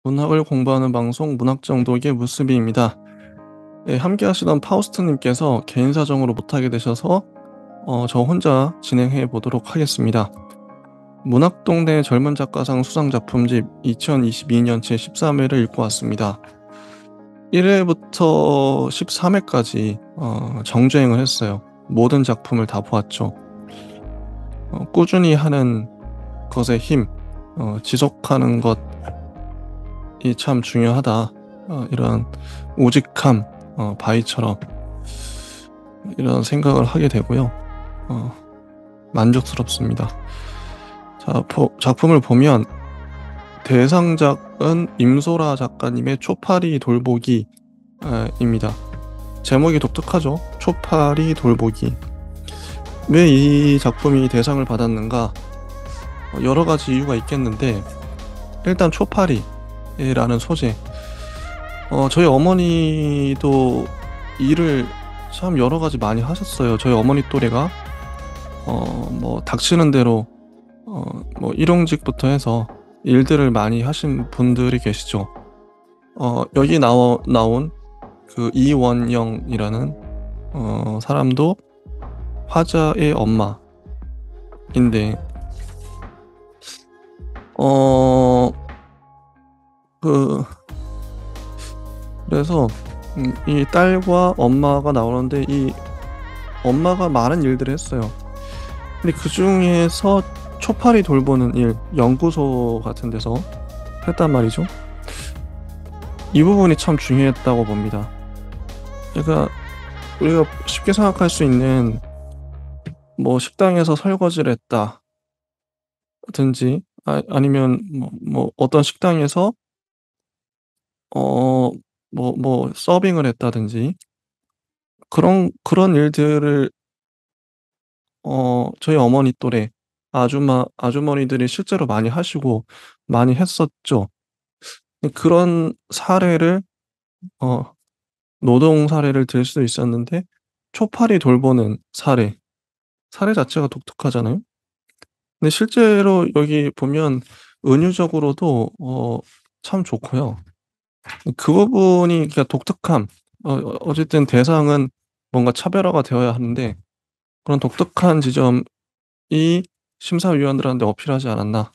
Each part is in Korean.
문학을 공부하는 방송 문학정독의 무수비입니다. 예, 함께 하시던 파우스트님께서 개인 사정으로 못하게 되셔서 저 혼자 진행해 보도록 하겠습니다. 문학동네 젊은 작가상 수상작품집 2022년 제13회를 읽고 왔습니다. 1회부터 13회까지 정주행을 했어요. 모든 작품을 다 보았죠. 꾸준히 하는 것의 힘, 지속하는 것이 참 중요하다. 이런 우직함, 바위처럼 이런 생각을 하게 되고요. 만족스럽습니다. 자, 작품을 보면 대상작은 임소라 작가님의 초파리 돌보기 입니다. 제목이 독특하죠? 초파리 돌보기. 왜 이 작품이 대상을 받았는가? 여러 가지 이유가 있겠는데, 일단 초파리라는 소재. 저희 어머니도 일을 참 여러 가지 많이 하셨어요. 저희 어머니 또래가 뭐 닥치는 대로 뭐 일용직부터 해서 일들을 많이 하신 분들이 계시죠. 여기 나온 그 이원영이라는 사람도 화자의 엄마인데, 그 그래서 이 딸과 엄마가 나오는데, 이 엄마가 많은 일들을 했어요. 근데 그중에서 초파리 돌보는 일, 연구소 같은 데서 했단 말이죠. 이 부분이 참 중요했다고 봅니다. 그러니까 우리가 쉽게 생각할 수 있는, 뭐 식당에서 설거지를 했다든지, 아니면 뭐 어떤 식당에서 서빙을 했다든지, 그런 일들을 저희 어머니 또래 아주머니들이 실제로 많이 하시고 많이 했었죠. 그런 사례를 어 노동 사례를 들 수도 있었는데, 초파리 돌보는 사례 자체가 독특하잖아요. 근데 실제로 여기 보면 은유적으로도 참 좋고요. 그 부분이, 그러니까 독특함, 어쨌든 대상은 뭔가 차별화가 되어야 하는데, 그런 독특한 지점이 심사위원들한테 어필하지 않았나.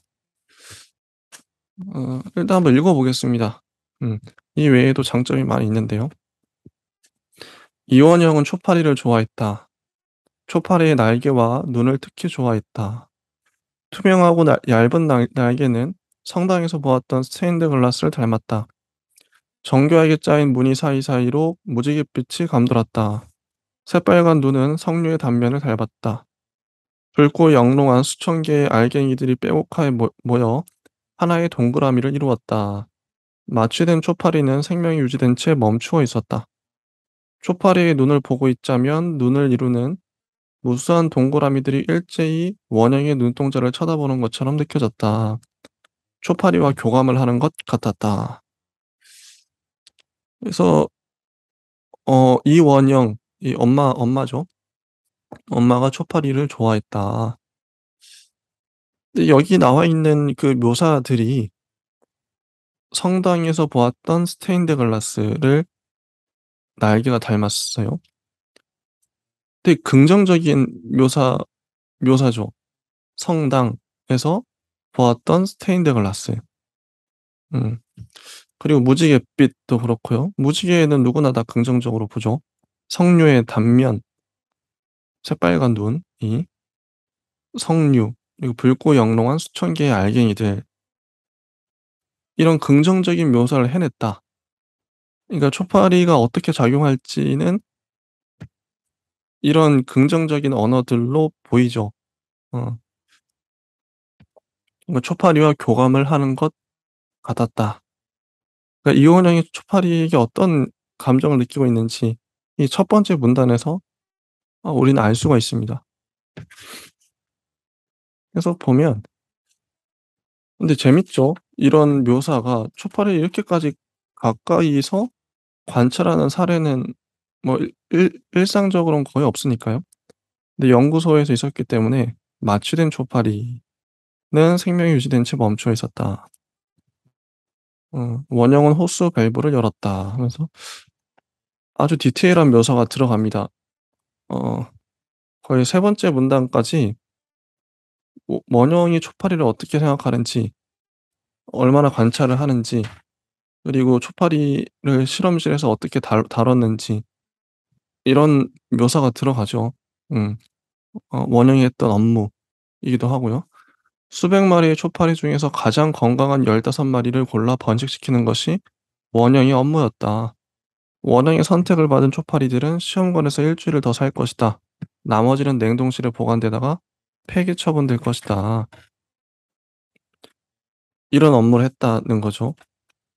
일단 한번 읽어 보겠습니다. 이 외에도 장점이 많이 있는데요. 이원영은 초파리를 좋아했다. 초파리의 날개와 눈을 특히 좋아했다. 투명하고 얇은 날개는 성당에서 보았던 스테인드 글라스를 닮았다. 정교하게 짜인 무늬 사이사이로 무지갯빛이 감돌았다. 새빨간 눈은 석류의 단면을 닮았다. 붉고 영롱한 수천 개의 알갱이들이 빼곡하게 모여 하나의 동그라미를 이루었다. 마취된 초파리는 생명이 유지된 채 멈추어 있었다. 초파리의 눈을 보고 있자면 눈을 이루는 무수한 동그라미들이 일제히 원형의 눈동자를 쳐다보는 것처럼 느껴졌다. 초파리와 교감을 하는 것 같았다. 그래서 이원영, 이 엄마죠. 엄마가 초파리를 좋아했다. 근데 여기 나와 있는 그 묘사들이 성당에서 보았던 스테인드 글라스를 날개가 닮았어요. 되게 긍정적인 묘사죠. 성당에서 보았던 스테인드 글라스. 음. 그리고 무지갯빛도 그렇고요. 무지개는 누구나 다 긍정적으로 보죠. 석류의 단면, 새빨간 눈이, 석류, 그리고 붉고 영롱한 수천 개의 알갱이들, 이런 긍정적인 묘사를 해냈다. 그러니까 초파리가 어떻게 작용할지는 이런 긍정적인 언어들로 보이죠. 어. 그러니까 초파리와 교감을 하는 것 같았다. 그러니까 이원영이 초파리에게 어떤 감정을 느끼고 있는지 이 첫 번째 문단에서 우리는 알 수가 있습니다. 그래서 보면, 근데 재밌죠. 이런 묘사가 초파리를 이렇게까지 가까이서 관찰하는 사례는 뭐 일상적으로는 거의 없으니까요. 근데 연구소에서 있었기 때문에 마취된 초파리는 생명이 유지된 채 멈춰 있었다. "원형은 호스 밸브를 열었다." 하면서 아주 디테일한 묘사가 들어갑니다. 어 거의 세 번째 문단까지 원형이 초파리를 어떻게 생각하는지, 얼마나 관찰을 하는지, 그리고 초파리를 실험실에서 어떻게 다뤘는지, 이런 묘사가 들어가죠. 음. 원형이 했던 업무이기도 하고요. 수백 마리의 초파리 중에서 가장 건강한 15 마리를 골라 번식시키는 것이 원형의 업무였다. 원형의 선택을 받은 초파리들은 시험관에서 일 주일을 더 살 것이다. 나머지는 냉동실에 보관되다가 폐기 처분될 것이다. 이런 업무를 했다는 거죠.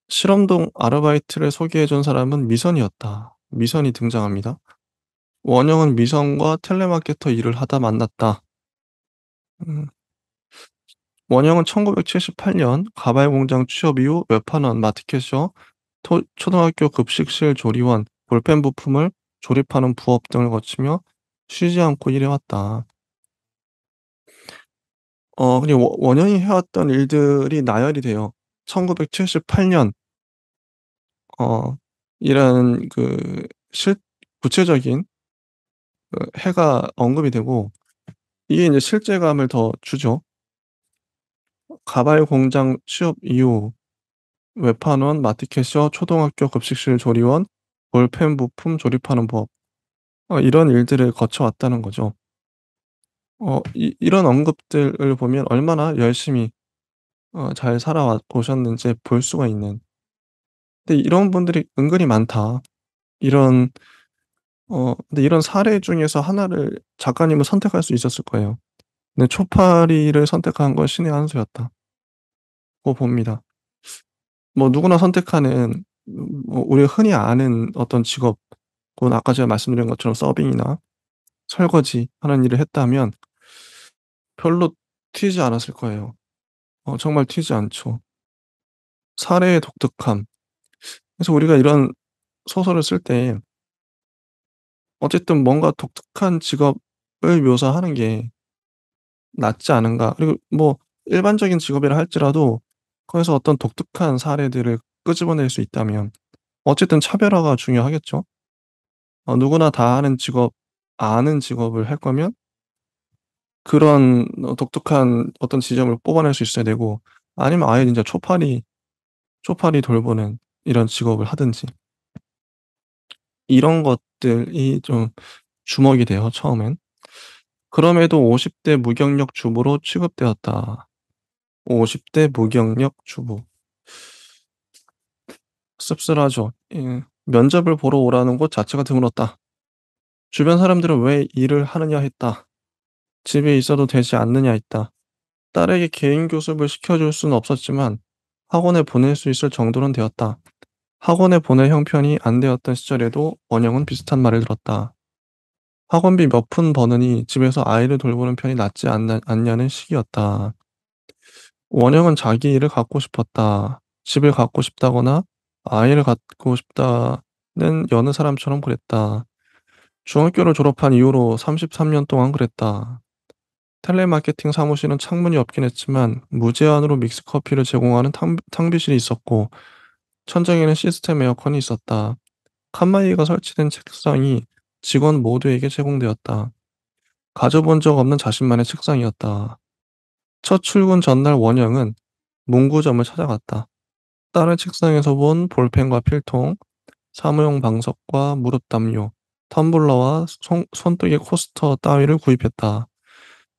실험동 아르바이트를 소개해 준 사람은 미선이었다. 미선이 등장합니다. 원형은 미선과 텔레마케터 일을 하다 만났다. 음. 원형은 1978년 가발 공장 취업 이후 웹하는 마트캐셔, 초등학교 급식실 조리원, 볼펜 부품을 조립하는 부업 등을 거치며 쉬지 않고 일해왔다. 그리고 원형이 해왔던 일들이 나열이 돼요. 1978년 어 이런 실 구체적인 해가 언급이 되고, 이게 인제 실제감을 더 주죠. 가발 공장 취업 이후 웹판원, 마트캐셔, 초등학교 급식실 조리원, 볼펜 부품 조립하는 법, 이런 일들을 거쳐왔다는 거죠. 이런 언급들을 보면 얼마나 열심히 잘 살아와 오셨는지 볼 수가 있는, 근데 이런 분들이 은근히 많다. 이런 근데 이런 사례 중에서 하나를 작가님은 선택할 수 있었을 거예요. 근데 초파리를 선택한 건 신의 한 수였다고 봅니다. 뭐 누구나 선택하는 우리가 흔히 아는 어떤 직업, 곧 아까 제가 말씀드린 것처럼 서빙이나 설거지하는 일을 했다면 별로 튀지 않았을 거예요. 정말 튀지 않죠. 사례의 독특함. 그래서 우리가 이런 소설을 쓸 때 어쨌든 뭔가 독특한 직업을 묘사하는 게 낫지 않은가. 그리고 뭐 일반적인 직업이라 할지라도 거기서 어떤 독특한 사례들을 끄집어낼 수 있다면 어쨌든 차별화가 중요하겠죠. 누구나 다 하는 직업, 아는 직업을 할 거면 그런 독특한 어떤 지점을 뽑아낼 수 있어야 되고, 아니면 아예 진짜 초파리 돌보는 이런 직업을 하든지, 이런 것들이 좀 주목이 돼요, 처음엔. 그럼에도 50대 무경력 주부로 취급되었다. 50대 무경력 주부. 씁쓸하죠. 예. 면접을 보러 오라는 곳 자체가 드물었다. 주변 사람들은 "왜 일을 하느냐." 했다. "집에 있어도 되지 않느냐." 했다. 딸에게 개인 교습을 시켜줄 수는 없었지만 학원에 보낼 수 있을 정도는 되었다. 학원에 보낼 형편이 안 되었던 시절에도 원영은 비슷한 말을 들었다. 학원비 몇 푼 버느니 집에서 아이를 돌보는 편이 낫지 않냐는 식이었다. 원영은 자기 일을 갖고 싶었다. 집을 갖고 싶다거나 아이를 갖고 싶다는 여느 사람처럼 그랬다. 중학교를 졸업한 이후로 33년 동안 그랬다. 텔레마케팅 사무실은 창문이 없긴 했지만 무제한으로 믹스커피를 제공하는 탕비실이 있었고, 천장에는 시스템 에어컨이 있었다. 칸마이가 설치된 책상이 직원 모두에게 제공되었다. 가져본 적 없는 자신만의 책상이었다. 첫 출근 전날 원영은 문구점을 찾아갔다. 딸의 책상에서 본 볼펜과 필통, 사무용 방석과 무릎 담요, 텀블러와 손뜨개 코스터 따위를 구입했다.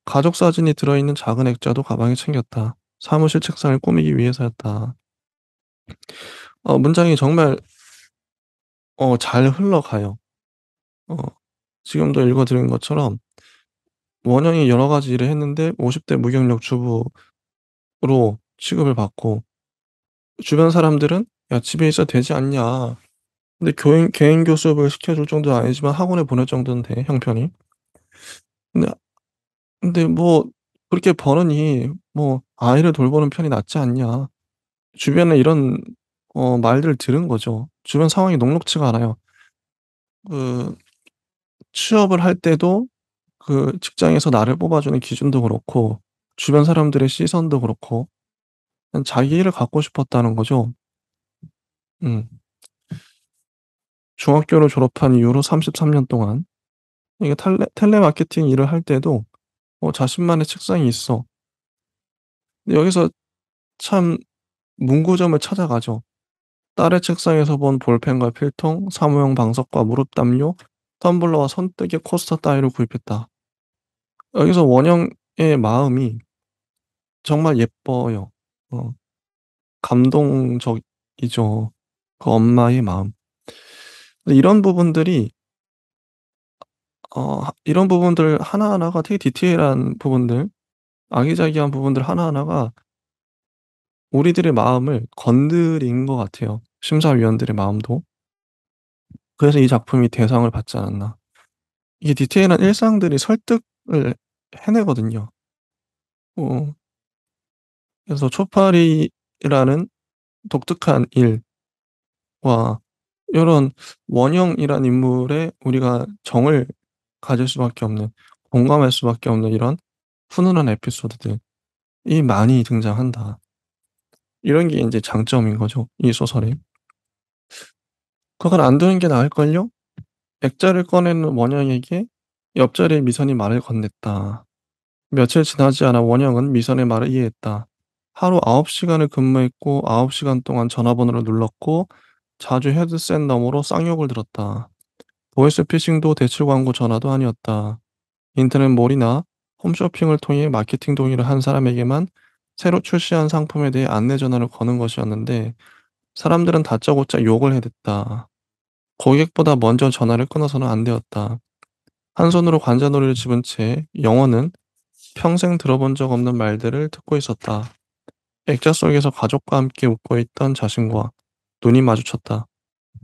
가족 사진이 들어있는 작은 액자도 가방에 챙겼다. 사무실 책상을 꾸미기 위해서였다. 문장이 정말 잘 흘러가요. 어 지금도 읽어 드린 것처럼 원영이 여러 가지 일을 했는데 50대 무경력 주부로 취급을 받고, 주변 사람들은 "야 집에 있어도 되지 않냐." 근데 개인 교습을 시켜줄 정도는 아니지만 학원에 보낼 정도는 돼, 형편이. 근데 뭐 "그렇게 버느니 뭐 아이를 돌보는 편이 낫지 않냐." 주변에 이런 말들을 들은 거죠. 주변 상황이 녹록지가 않아요. 그 취업을 할 때도 직장에서 나를 뽑아주는 기준도 그렇고, 주변 사람들의 시선도 그렇고, 그냥 자기 일을 갖고 싶었다는 거죠. 음. 중학교를 졸업한 이후로 33년 동안 이게 텔레마케팅 일을 할 때도 자신만의 책상이 있어. 근데 여기서 참 문구점을 찾아가죠. 딸의 책상에서 본 볼펜과 필통, 사무용 방석과 무릎 담요, 텀블러와 손뜨개 코스터 따위를 구입했다. 여기서 원영의 마음이 정말 예뻐요. 어 감동적이죠. 그 엄마의 마음. 근데 이런 부분들 하나하나가 되게 디테일한 부분들, 아기자기한 부분들 하나하나가 우리들의 마음을 건드린 것 같아요, 심사위원들의 마음도. 그래서 이 작품이 대상을 받지 않았나. 이게 디테일한 일상들이 설득을 해내거든요. 어 그래서 초파리라는 독특한 일과 요런 원형이란 인물에 우리가 정을 가질 수밖에 없는, 공감할 수밖에 없는 이런 훈훈한 에피소드들이 많이 등장한다. 이런 게 인제 장점인 거죠, 이 소설의. "그건 안 두는 게 나을걸요?" 액자를 꺼내는 원영에게 옆자리의 미선이 말을 건넸다. 며칠 지나지 않아 원영은 미선의 말을 이해했다. 하루 9 시간을 근무했고 9 시간 동안 전화번호를 눌렀고 자주 헤드셋 너머로 쌍욕을 들었다. 보이스피싱도 대출 광고 전화도 아니었다. 인터넷몰이나 홈쇼핑을 통해 마케팅 동의를 한 사람에게만 새로 출시한 상품에 대해 안내 전화를 거는 것이었는데 사람들은 다짜고짜 욕을 해댔다. 고객보다 먼저 전화를 끊어서는 안 되었다. 한 손으로 관자놀이를 집은 채 영어는 평생 들어본 적 없는 말들을 듣고 있었다. 액자 속에서 가족과 함께 웃고 있던 자신과 눈이 마주쳤다.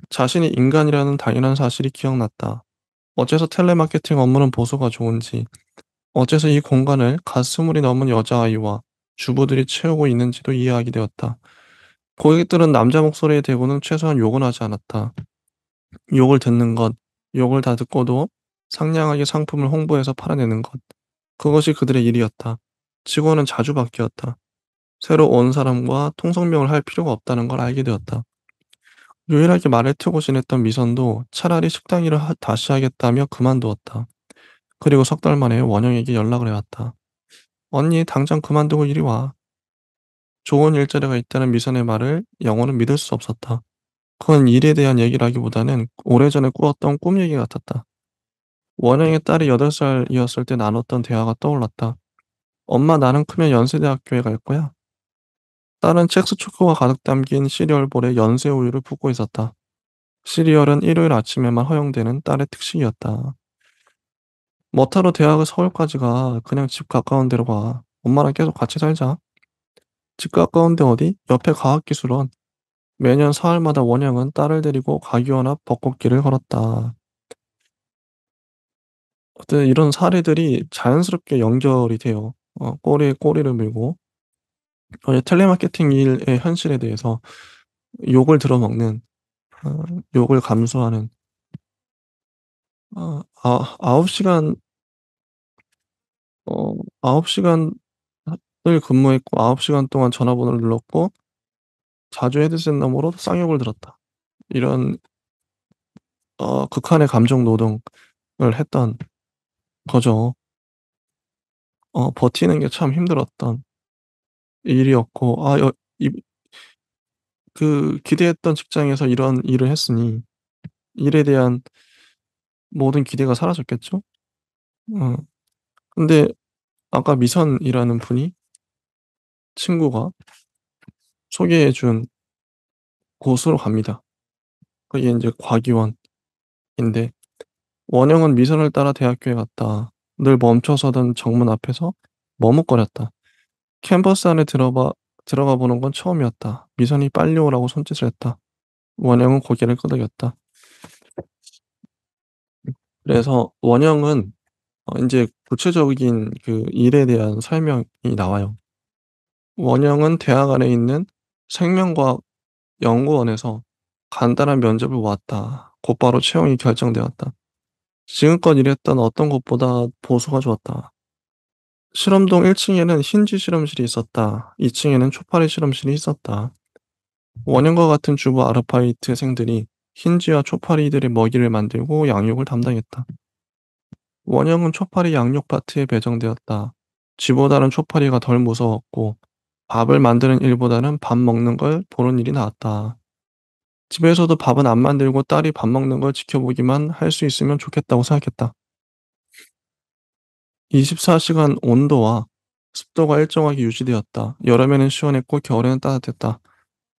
자신이 인간이라는 당연한 사실이 기억났다. 어째서 텔레마케팅 업무는 보수가 좋은지, 어째서 이 공간을 갓스물이 넘은 여자아이와 주부들이 채우고 있는지도 이해하게 되었다. 고객들은 남자 목소리에 대고는 최소한 욕은 하지 않았다. 욕을 듣는 것, 욕을 다 듣고도 상냥하게 상품을 홍보해서 팔아내는 것. 그것이 그들의 일이었다. 직원은 자주 바뀌었다. 새로 온 사람과 통성명을 할 필요가 없다는 걸 알게 되었다. 유일하게 말을 트고 지냈던 미선도 차라리 식당 일을 다시 하겠다며 그만두었다. 그리고 석 달 만에 원영에게 연락을 해왔다. 언니, 당장 그만두고 이리 와. 좋은 일자리가 있다는 미선의 말을 영호는 믿을 수 없었다. 그건 일에 대한 얘기라기보다는 오래전에 꾸었던 꿈 얘기 같았다. 원영의 딸이 8살이었을 때 나눴던 대화가 떠올랐다. 엄마, 나는 크면 연세대학교에 갈 거야. 딸은 첵스 초코가 가득 담긴 시리얼볼에 연세 우유를 붓고 있었다. 시리얼은 일요일 아침에만 허용되는 딸의 특식이었다. 뭐 타러 대학을 서울까지 가? 그냥 집 가까운 데로 가. 엄마랑 계속 같이 살자. 집 가까운데 어디? 옆에 과학기술원. 매년 사흘마다 원영은 딸을 데리고 가기원 앞 벚꽃길을 걸었다. 어떤 이런 사례들이 자연스럽게 연결이 돼요. 꼬리에 꼬리를 물고 텔레마케팅 일의 현실에 대해서 욕을 들어먹는, 욕을 감수하는, 9 시간, 9 시간을 근무했고 9 시간 동안 전화번호를 눌렀고 자주 헤드셋 너머로 쌍욕을 들었다. 이런 극한의 감정 노동을 했던 거죠. 버티는 게 참 힘들었던 일이었고, 이 기대했던 직장에서 이런 일을 했으니 일에 대한 모든 기대가 사라졌겠죠? 어 근데 아까 미선이라는 분이, 친구가 소개해 준 곳으로 갑니다. 그게 인제 과기원인데, 원영은 미선을 따라 대학교에 갔다. 늘 멈춰서던 정문 앞에서 머뭇거렸다. 캠퍼스 안에 들어가 보는 건 처음이었다. 미선이 빨리 오라고 손짓을 했다. 원영은 고개를 끄덕였다. 그래서 원영은 인제 구체적인 그 일에 대한 설명이 나와요. 원영은 대학 안에 있는 생명과학 연구원에서 간단한 면접을 보았다. 곧바로 채용이 결정되었다. 지금껏 일했던 어떤 곳보다 보수가 좋았다. 실험동 1 층에는 힌지 실험실이 있었다. 2 층에는 초파리 실험실이 있었다. 원형과 같은 주부 아르바이트생들이 흰쥐와 초파리들의 먹이를 만들고 양육을 담당했다. 원형은 초파리 양육 파트에 배정되었다. 쥐보다는 초파리가 덜 무서웠고 밥을 만드는 일보다는 밥 먹는 걸 보는 일이 나았다. 집에서도 밥은 안 만들고 딸이 밥 먹는 걸 지켜보기만 할 수 있으면 좋겠다고 생각했다. 24시간 온도와 습도가 일정하게 유지되었다. 여름에는 시원했고 겨울에는 따뜻했다.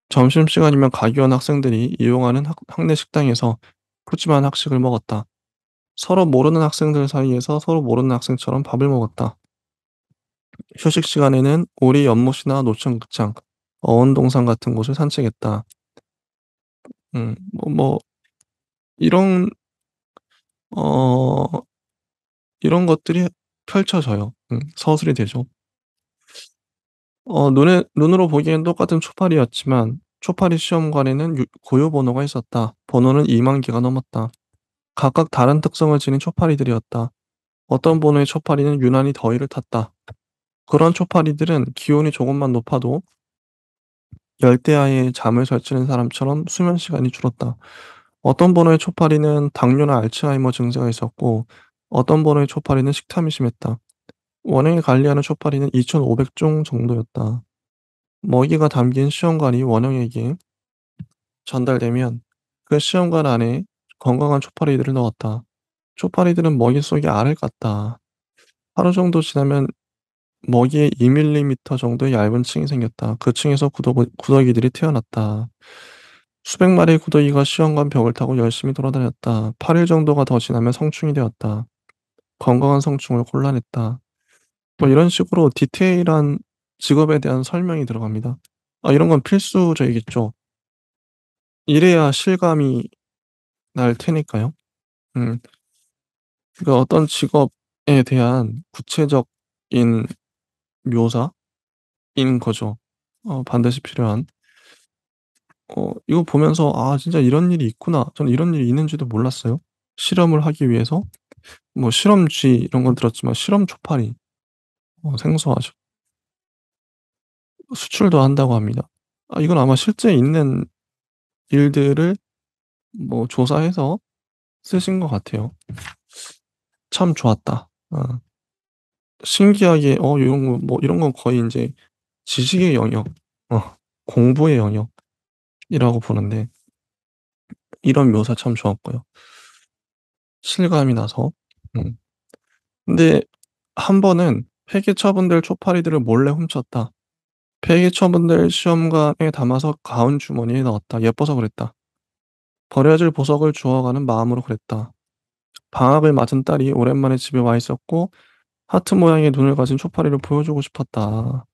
점심시간이면 가게원 학생들이 이용하는 학내 식당에서 푸짐한 학식을 먹었다. 서로 모르는 학생들 사이에서 서로 모르는 학생처럼 밥을 먹었다. 휴식 시간에는 우리 연못이나 노천극장, 어원동산 같은 곳을 산책했다. 뭐 이런 어 이런 것들이 펼쳐져요. 서술이 되죠. 눈으로 보기엔 똑같은 초파리였지만 초파리 시험관에는 고유 번호가 있었다. 번호는 2만 개가 넘었다. 각각 다른 특성을 지닌 초파리들이었다. 어떤 번호의 초파리는 유난히 더위를 탔다. 그런 초파리들은 기온이 조금만 높아도 열대야에 잠을 설치는 사람처럼 수면 시간이 줄었다. 어떤 번호의 초파리는 당뇨나 알츠하이머 증세가 있었고 어떤 번호의 초파리는 식탐이 심했다. 원형이 관리하는 초파리는 2,500종 정도였다. 먹이가 담긴 시험관이 원형에게 전달되면 그 시험관 안에 건강한 초파리들을 넣었다. 초파리들은 먹이 속에 알을 깠다. 하루 정도 지나면 먹이에 2mm 정도의 얇은 층이 생겼다. 그 층에서 구더기들이 태어났다. 수백 마리의 구더기가 시험관 벽을 타고 열심히 돌아다녔다. 8일 정도가 더 지나면 성충이 되었다. 건강한 성충을 골라냈다. 뭐 이런 식으로 디테일한 직업에 대한 설명이 들어갑니다. 이런 건 필수적이겠죠. 이래야 실감이 날 테니까요. 음. 그러니까 어떤 직업에 대한 구체적인 묘사인 거죠. 반드시 필요한. 이거 보면서 '아 진짜 이런 일이 있구나.' 저는 이런 일이 있는지도 몰랐어요. 실험을 하기 위해서 뭐 실험쥐 이런 건 들었지만 실험 초파리 생소하죠. 수출도 한다고 합니다. 이건 아마 실제 있는 일들을 뭐 조사해서 쓰신 것 같아요. 참 좋았다. 신기하게 요런 거 뭐 이런 건 거의 인제 지식의 영역, 공부의 영역이라고 보는데 이런 묘사 참 좋았고요. 실감이 나서. 음. 근데 한 번은 폐기 처분될 초파리들을 몰래 훔쳤다. 폐기 처분될 시험관에 담아서 가운 주머니에 넣었다. 예뻐서 그랬다. 버려질 보석을 주워가는 마음으로 그랬다. 방학을 맞은 딸이 오랜만에 집에 와 있었고 하트 모양의 눈을 가진 초파리를 보여주고 싶었다.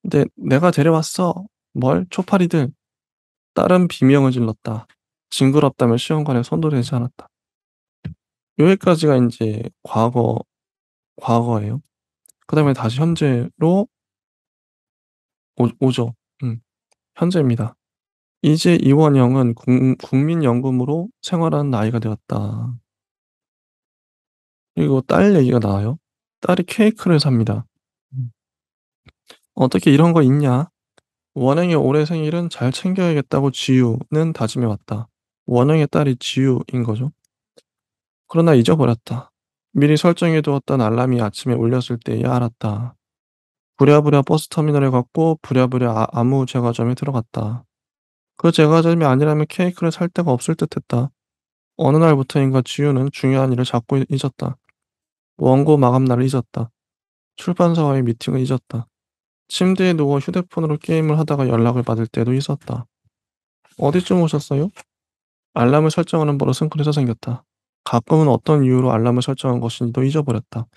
근데 "내가 데려왔어." "뭘? 초파리들." 딸은 비명을 질렀다. 징그럽다며 시험관에 손도 대지 않았다. 여기까지가 인제 과거예요. 그다음에 다시 현재로 오죠. 음. 현재입니다. 이제 이원영은 국민연금으로 생활하는 나이가 되었다. 그리고 딸 얘기가 나와요. 딸이 케이크를 삽니다. 음. "어떻게 이런 거 있냐? 원영의 올해 생일은 잘 챙겨야겠다고 지우는 다짐해 왔다." 원영의 딸이 지우인 거죠. 그러나 잊어버렸다. 미리 설정해 두었던 알람이 아침에 울렸을 때야 알았다. 부랴부랴 버스터미널에 갔고 부랴부랴 아무 제과점에 들어갔다. 그 제과점이 아니라면 케이크를 살 데가 없을 듯했다. 어느 날부터인가 지우는 중요한 일을 자꾸 잊었다. 원고 마감날을 잊었다. 출판사와의 미팅을 잊었다. 침대에 누워 휴대폰으로 게임을 하다가 연락을 받을 때도 있었다. "어디쯤 오셨어요?" 알람을 설정하는 버릇은 그래서 생겼다. 가끔은 어떤 이유로 알람을 설정한 것인지도 잊어버렸다.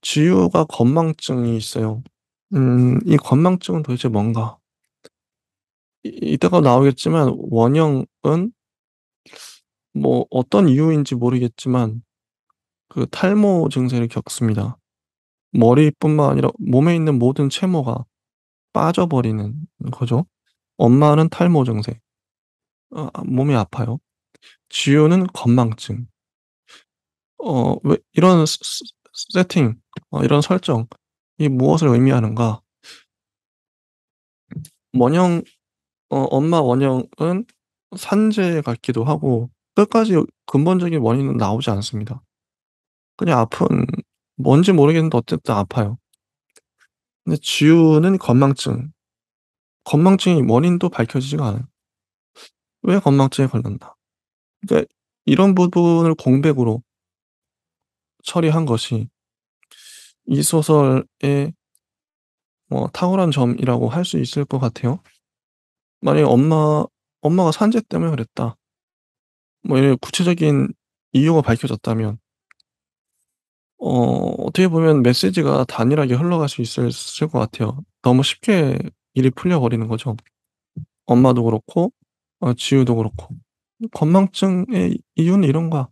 지우가 건망증이 있어요. 이 건망증은 도대체 뭔가? 이따가 나오겠지만 원형은 뭐 어떤 이유인지 모르겠지만 그 탈모 증세를 겪습니다. 머리뿐만 아니라 몸에 있는 모든 채모가 빠져버리는 거죠. 엄마는 탈모 증세. 몸이 아파요. 지우는 건망증. 왜 이런 세팅, 이런 설정이 무엇을 의미하는가? 원형 엄마 원형은 산재 같기도 하고 끝까지 근본적인 원인은 나오지 않습니다. 그냥 아픈 뭔지 모르겠는데 어쨌든 아파요. 근데 지우는 건망증. 건망증의 원인도 밝혀지지가 않아요. 왜 건망증에 걸렸나? 그러니까 이런 부분을 공백으로 처리한 것이 이 소설의 탁월한 점이라고 할 수 있을 것 같아요. 만약에 엄마가 산재 때문에 그랬다. 뭐 이런 구체적인 이유가 밝혀졌다면 어떻게 보면 메시지가 단일하게 흘러갈 수 있었을 것 같아요. 너무 쉽게 일이 풀려 버리는 거죠. 엄마도 그렇고 지우도 그렇고. 건망증의 이유는 이런 거야.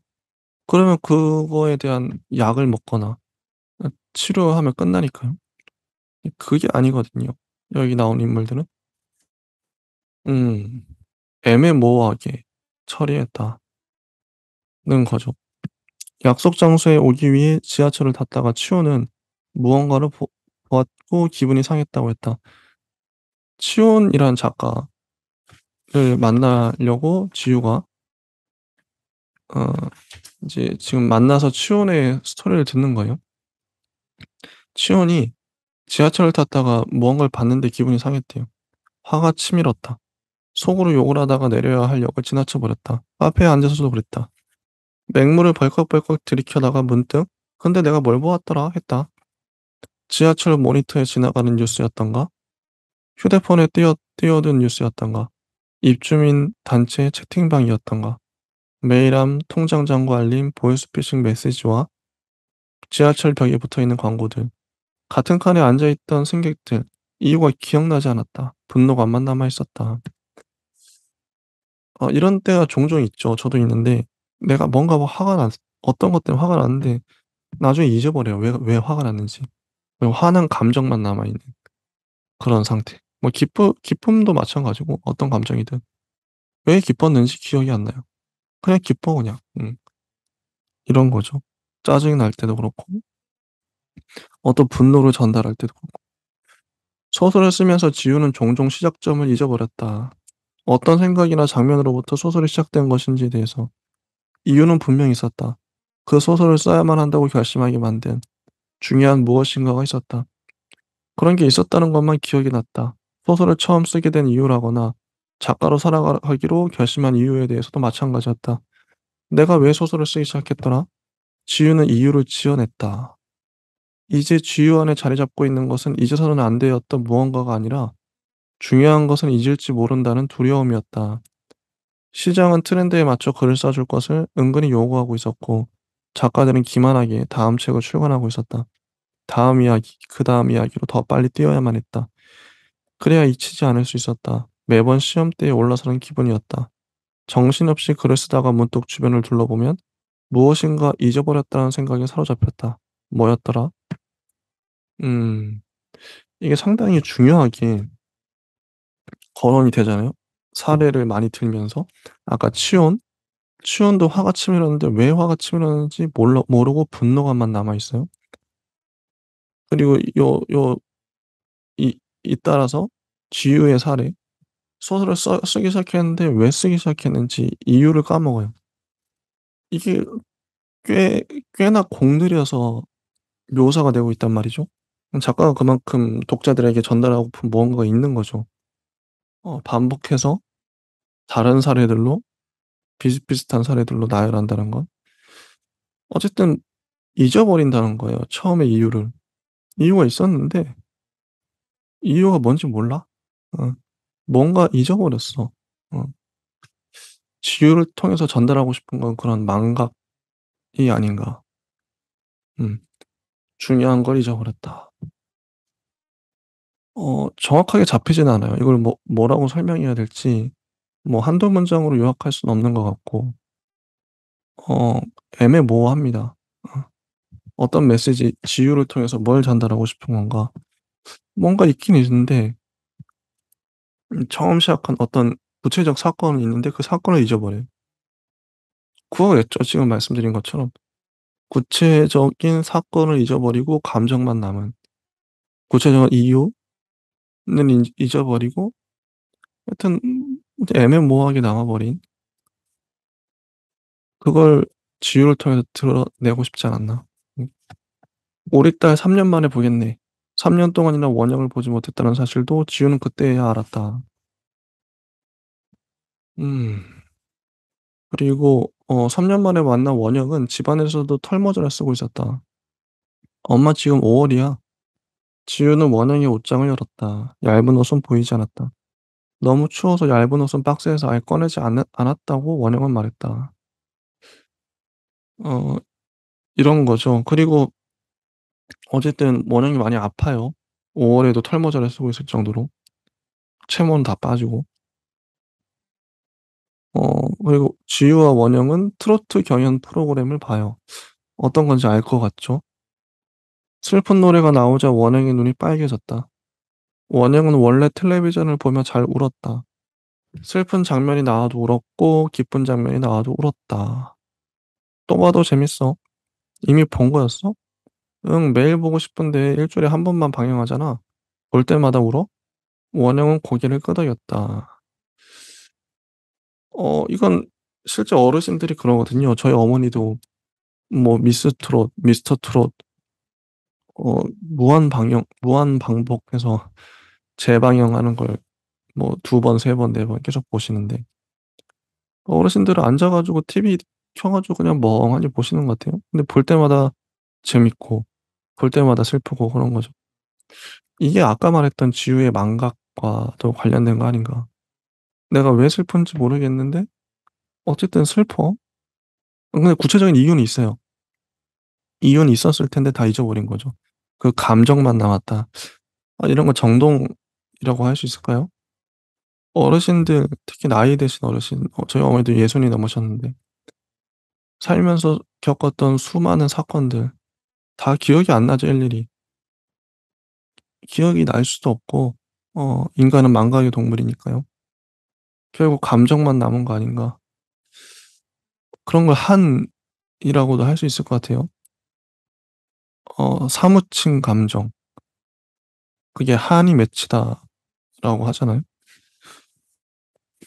그러면 그거에 대한 약을 먹거나 치료하면 끝나니까요. 그게 아니거든요. 여기 나온 인물들은. 음. 애매모호하게 처리했다는 거죠. 약속 장소에 오기 위해 지하철을 탔다가 치호는 무언가를 보았고 기분이 상했다고 했다. 치혼이란 작가를 만나려고 지우가 어 이제 지금 만나서 치혼의 스토리를 듣는 거예요. 치혼이 지하철을 탔다가 무언가를 봤는데 기분이 상했대요. 화가 치밀었다. 속으로 욕을 하다가 내려야 할 역을 지나쳐 버렸다. 카페에 앉아서도 그랬다. 맹물을 벌컥벌컥 들이켜다가 문득 "근데 내가 뭘 보았더라." 했다. 지하철 모니터에 지나가는 뉴스였던가? 휴대폰에 뛰어든 뉴스였던가? 입주민 단체 채팅방이었던가? 메일함, 통장 잔고 알림, 보이스피싱 메시지와 지하철 벽에 붙어있는 광고들. 같은 칸에 앉아있던 승객들. 이유가 기억나지 않았다. 분노감만 남아있었다. 이런 때가 종종 있죠. 저도 있는데 내가 뭔가 화가 났 어떤 것 때문에 화가 났는데 나중에 잊어버려요. 왜 화가 났는지. 그리고 화난 감정만 남아있는 그런 상태. 뭐 기쁨도 마찬가지고 어떤 감정이든 왜 기뻤는지 기억이 안 나요. 그냥 기뻐 그냥. 이런 거죠. 짜증이 날 때도 그렇고 어떤 분노를 전달할 때도 그렇고. 소설을 쓰면서 지우는 종종 시작점을 잊어버렸다. 어떤 생각이나 장면으로부터 소설이 시작된 것인지에 대해서 이유는 분명히 있었다. 그 소설을 써야만 한다고 결심하게 만든 중요한 무엇인가가 있었다. 그런 게 있었다는 것만 기억이 났다. 소설을 처음 쓰게 된 이유라거나 작가로 살아가기로 결심한 이유에 대해서도 마찬가지였다. 내가 왜 소설을 쓰기 시작했더라? 지우는 이유를 지어냈다. 이제 지유 안에 자리 잡고 있는 것은 잊어서는 안 되었던 무언가가 아니라 중요한 것은 잊을지 모른다는 두려움이었다. 시장은 트렌드에 맞춰 글을 써줄 것을 은근히 요구하고 있었고 작가들은 기만하게 다음 책을 출간하고 있었다. 다음 이야기, 그 다음 이야기로 더 빨리 뛰어야만 했다. 그래야 잊히지 않을 수 있었다. 매번 시험대에 올라서는 기분이었다. 정신없이 글을 쓰다가 문득 주변을 둘러보면 무엇인가 잊어버렸다는 생각에 사로잡혔다. 뭐였더라? 음, 이게 상당히 중요하게 거론이 되잖아요. 사례를 많이 들면서 아까 치온도 화가 치밀었는데 왜 화가 치밀었는지 모르고 분노감만 남아 있어요. 그리고 잇따라서 지우의 사례 소설을 쓰기 시작했는데 왜 쓰기 시작했는지 이유를 까먹어요. 이게 꽤나 공들여서 묘사가 되고 있단 말이죠. 작가가 그만큼 독자들에게 전달하고픈 무언가가 있는 거죠. 반복해서 다른 사례들로 비슷비슷한 사례들로 나열한다는 건 어쨌든 잊어버린다는 거예요, 처음에 이유를. 이유가 있었는데 이유가 뭔지 몰라. 어. 뭔가 잊어버렸어. 어. 지유를 통해서 전달하고 싶은 건 그런 망각이 아닌가. 음. 중요한 걸 잊어버렸다. 정확하게 잡히지는 않아요. 이걸 뭐라고 설명해야 될지 뭐 한두 문장으로 요약할 수는 없는 것 같고 어 애매모호합니다. 어. 어떤 메시지 지유를 통해서 뭘 전달하고 싶은 건가. 뭔가 있긴 있는데 처음 시작한 어떤 구체적 사건은 있는데 그 사건을 잊어버려요. 그거겠죠. 지금 말씀드린 것처럼. 구체적인 사건을 잊어버리고 감정만 남은 구체적인 이유는 잊어버리고 하여튼 애매모호하게 남아 버린 그걸 지우를 통해서 드러내고 싶지 않았나. 음. '우리 딸 3년 만에 보겠네. 3년 동안이나 원형을 보지 못했다는 사실도 지우는 그때야 알았다.' 음. 그리고 3년 만에 만난 원영은 집안에서도 털모자를 쓰고 있었다. "엄마 지금 5 월이야." 지우는 원영의 옷장을 열었다. 얇은 옷은 보이지 않았다. 너무 추워서 얇은 옷은 박스에서 아예 꺼내지 않았다고 원영은 말했다. 어 이런 거죠. 그리고 어쨌든 원영이 많이 아파요. 5 월에도 털모자를 쓰고 있을 정도로. 채모는 다 빠지고. 그리고 지우와 원영은 트로트 경연 프로그램을 봐요. 어떤 건지 알 것 같죠? 슬픈 노래가 나오자 원영의 눈이 빨개졌다. 원영은 원래 텔레비전을 보며 잘 울었다. 슬픈 장면이 나와도 울었고 기쁜 장면이 나와도 울었다. "또 봐도 재밌어." "이미 본 거였어?" "응, 매일 보고 싶은데 일 주일에 한 번만 방영하잖아." "볼 때마다 울어?" 원영은 고개를 끄덕였다. 이건 실제 어르신들이 그러거든요. 저희 어머니도 뭐 미스 트롯, 미스터 트롯 무한 반복해서 재방영하는 걸 뭐 2번, 3번, 4번 계속 보시는데 어르신들은 앉아 가지고 TV 켜 가지고 그냥 멍하니 보시는 것 같아요. 근데 볼 때마다 재밌고 볼 때마다 슬프고 그런 거죠. 이게 아까 말했던 지우의 망각과도 관련된 거 아닌가. 내가 왜 슬픈지 모르겠는데 어쨌든 슬퍼. 근데 구체적인 이유는 있어요. 이유는 있었을 텐데 다 잊어버린 거죠. 그 감정만 남았다. 이런 거 정동이라고 할 수 있을까요? 어르신들 특히 나이 드신 어르신 저희 어머니도 60이 넘으셨는데 살면서 겪었던 수많은 사건들 다 기억이 안 나죠 일일이. 기억이 날 수도 없고 인간은 망각의 동물이니까요. 결국 감정만 남은 거 아닌가. 그런 걸 한이라고도 할 수 있을 것 같아요. 사무친 감정. 그게 한이 맺히다라고 하잖아요.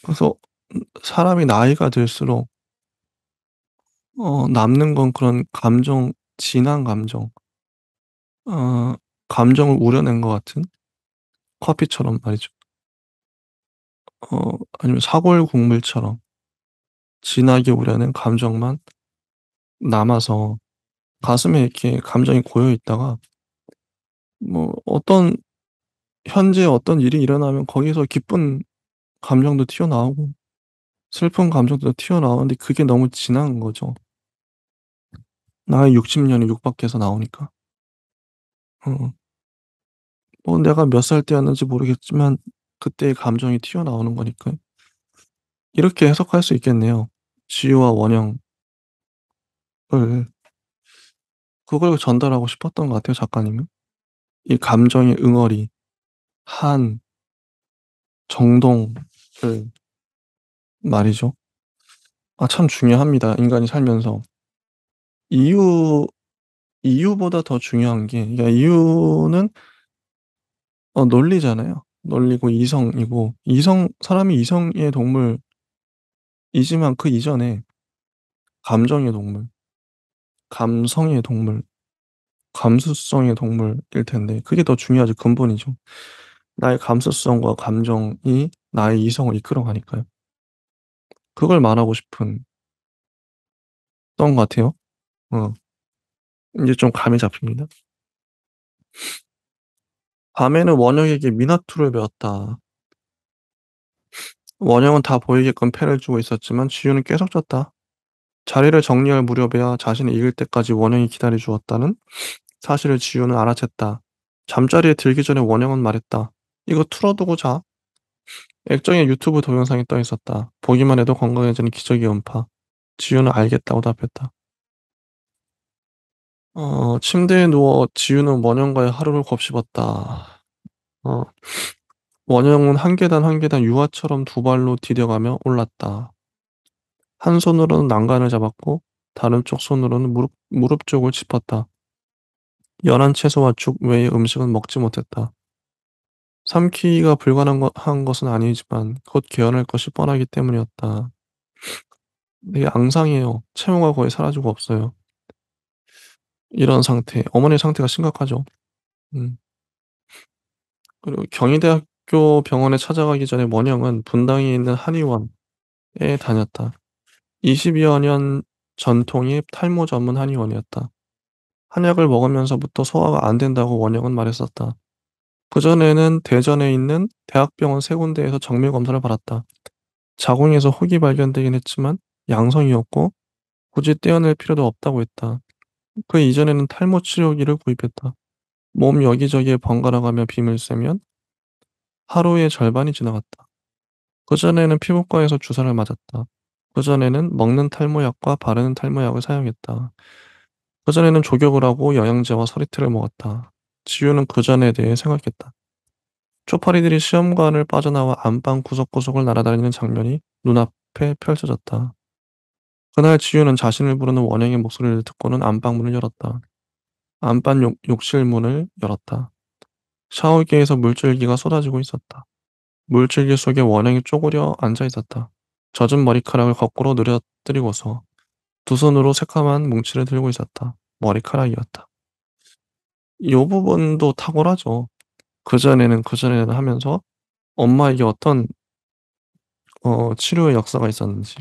그래서 사람이 나이가 들수록 남는 건 그런 감정, 진한 감정, 어 감정을 우려낸 것 같은 커피처럼 말이죠. 아니면 사골 국물처럼 진하게 우려낸 감정만 남아서 가슴에 이렇게 감정이 고여 있다가 뭐 현재 어떤 일이 일어나면 거기서 기쁜 감정도 튀어나오고 슬픈 감정도 튀어나오는데 그게 너무 진한 거죠. 나의 60 년이 육박해서 나오니까. 어 뭐 내가 몇 살 때였는지 모르겠지만 그때의 감정이 튀어나오는 거니까요. 이렇게 해석할 수 있겠네요. 지우와 원형을 그걸 전달하고 싶었던 것 같아요 작가님은. 이 감정의 응어리, 한, 정동을 말이죠. 참 중요합니다 인간이 살면서. 이유 이유보다 더 중요한 게 그러니까 이유는 논리잖아요. 논리고 이성이고 사람이 이성의 동물이지만 그 이전에 감정의 동물, 감성의 동물, 감수성의 동물일 텐데 그게 더 중요하죠. 근본이죠. 나의 감수성과 감정이 나의 이성을 이끌어가니까요. 그걸 말하고 싶은 던 것 같아요. 어 인제 좀 감이 잡힙니다. "밤에는 원영에게 미나투를 배웠다." 원영은 다 보이게끔 펜을 쥐고 있었지만 지우는 계속 썼다. 자리를 정리할 무렵에야 자신이 읽을 때까지 원영이 기다려 주었다는 사실을 지우는 알아챘다. 잠자리에 들기 전에 원영은 말했다. "이거 틀어 두고 자." 액정에 유튜브 동영상이 떠 있었다. 보기만 해도 건강해지는 기적의 음파. 지우는 알겠다고 답했다. 침대에 누워 지우는 원영과의 하루를 곱씹었다. 어 원영은 한 계단 한 계단 유아처럼 두 발로 디뎌가며 올랐다. 한 손으로는 난간을 잡았고 다른 쪽 손으로는 무릎 쪽을 짚었다. 연한 채소와 죽 외의 음식은 먹지 못했다. 삼키기가 불가능 한 것은 아니지만 곧 개어날 것이 뻔하기 때문이었다. 되게 앙상해요. 채무가 거의 사라지고 없어요. 이런 상태. 어머니의 상태가 심각하죠. 음. 그리고 경희대학교 병원에 찾아가기 전에 원영은 분당에 있는 한의원에 다녔다. 20여 년 전통의 탈모 전문 한의원이었다. 한약을 먹으면서부터 소화가 안 된다고 원영은 말했었다. 그전에는 대전에 있는 대학병원 세 군데에서 정밀 검사를 받았다. 자궁에서 혹이 발견되긴 했지만 양성이었고 굳이 떼어낼 필요도 없다고 했다. 그 이전에는 탈모 치료기를 구입했다. 몸 여기저기에 번갈아 가며 빔을 쐬면 하루의 절반이 지나갔다. 그전에는 피부과에서 주사를 맞았다. 그전에는 먹는 탈모약과 바르는 탈모약을 사용했다. 그전에는 족욕을 하고 영양제와 서리태를 먹었다. 지우는 그전에 대해 생각했다. 쪽파리들이 시험관을 빠져나와 안방 구석구석을 날아다니는 장면이 눈앞에 펼쳐졌다. 그날 지우는 자신을 부르는 원영의 목소리를 듣고는 안방문을 열었다. 안방 욕실 문을 열었다. 샤워기에서 물줄기가 쏟아지고 있었다. 물줄기 속에 원영이 쪼그려 앉아 있었다. 젖은 머리카락을 거꾸로 늘어뜨리고서 두 손으로 새카만 뭉치를 들고 있었다. 머리카락이었다. 이 부분도 탁월하죠. 그전에는 하면서 엄마에게 어떤 치료의 역사가 있었는지,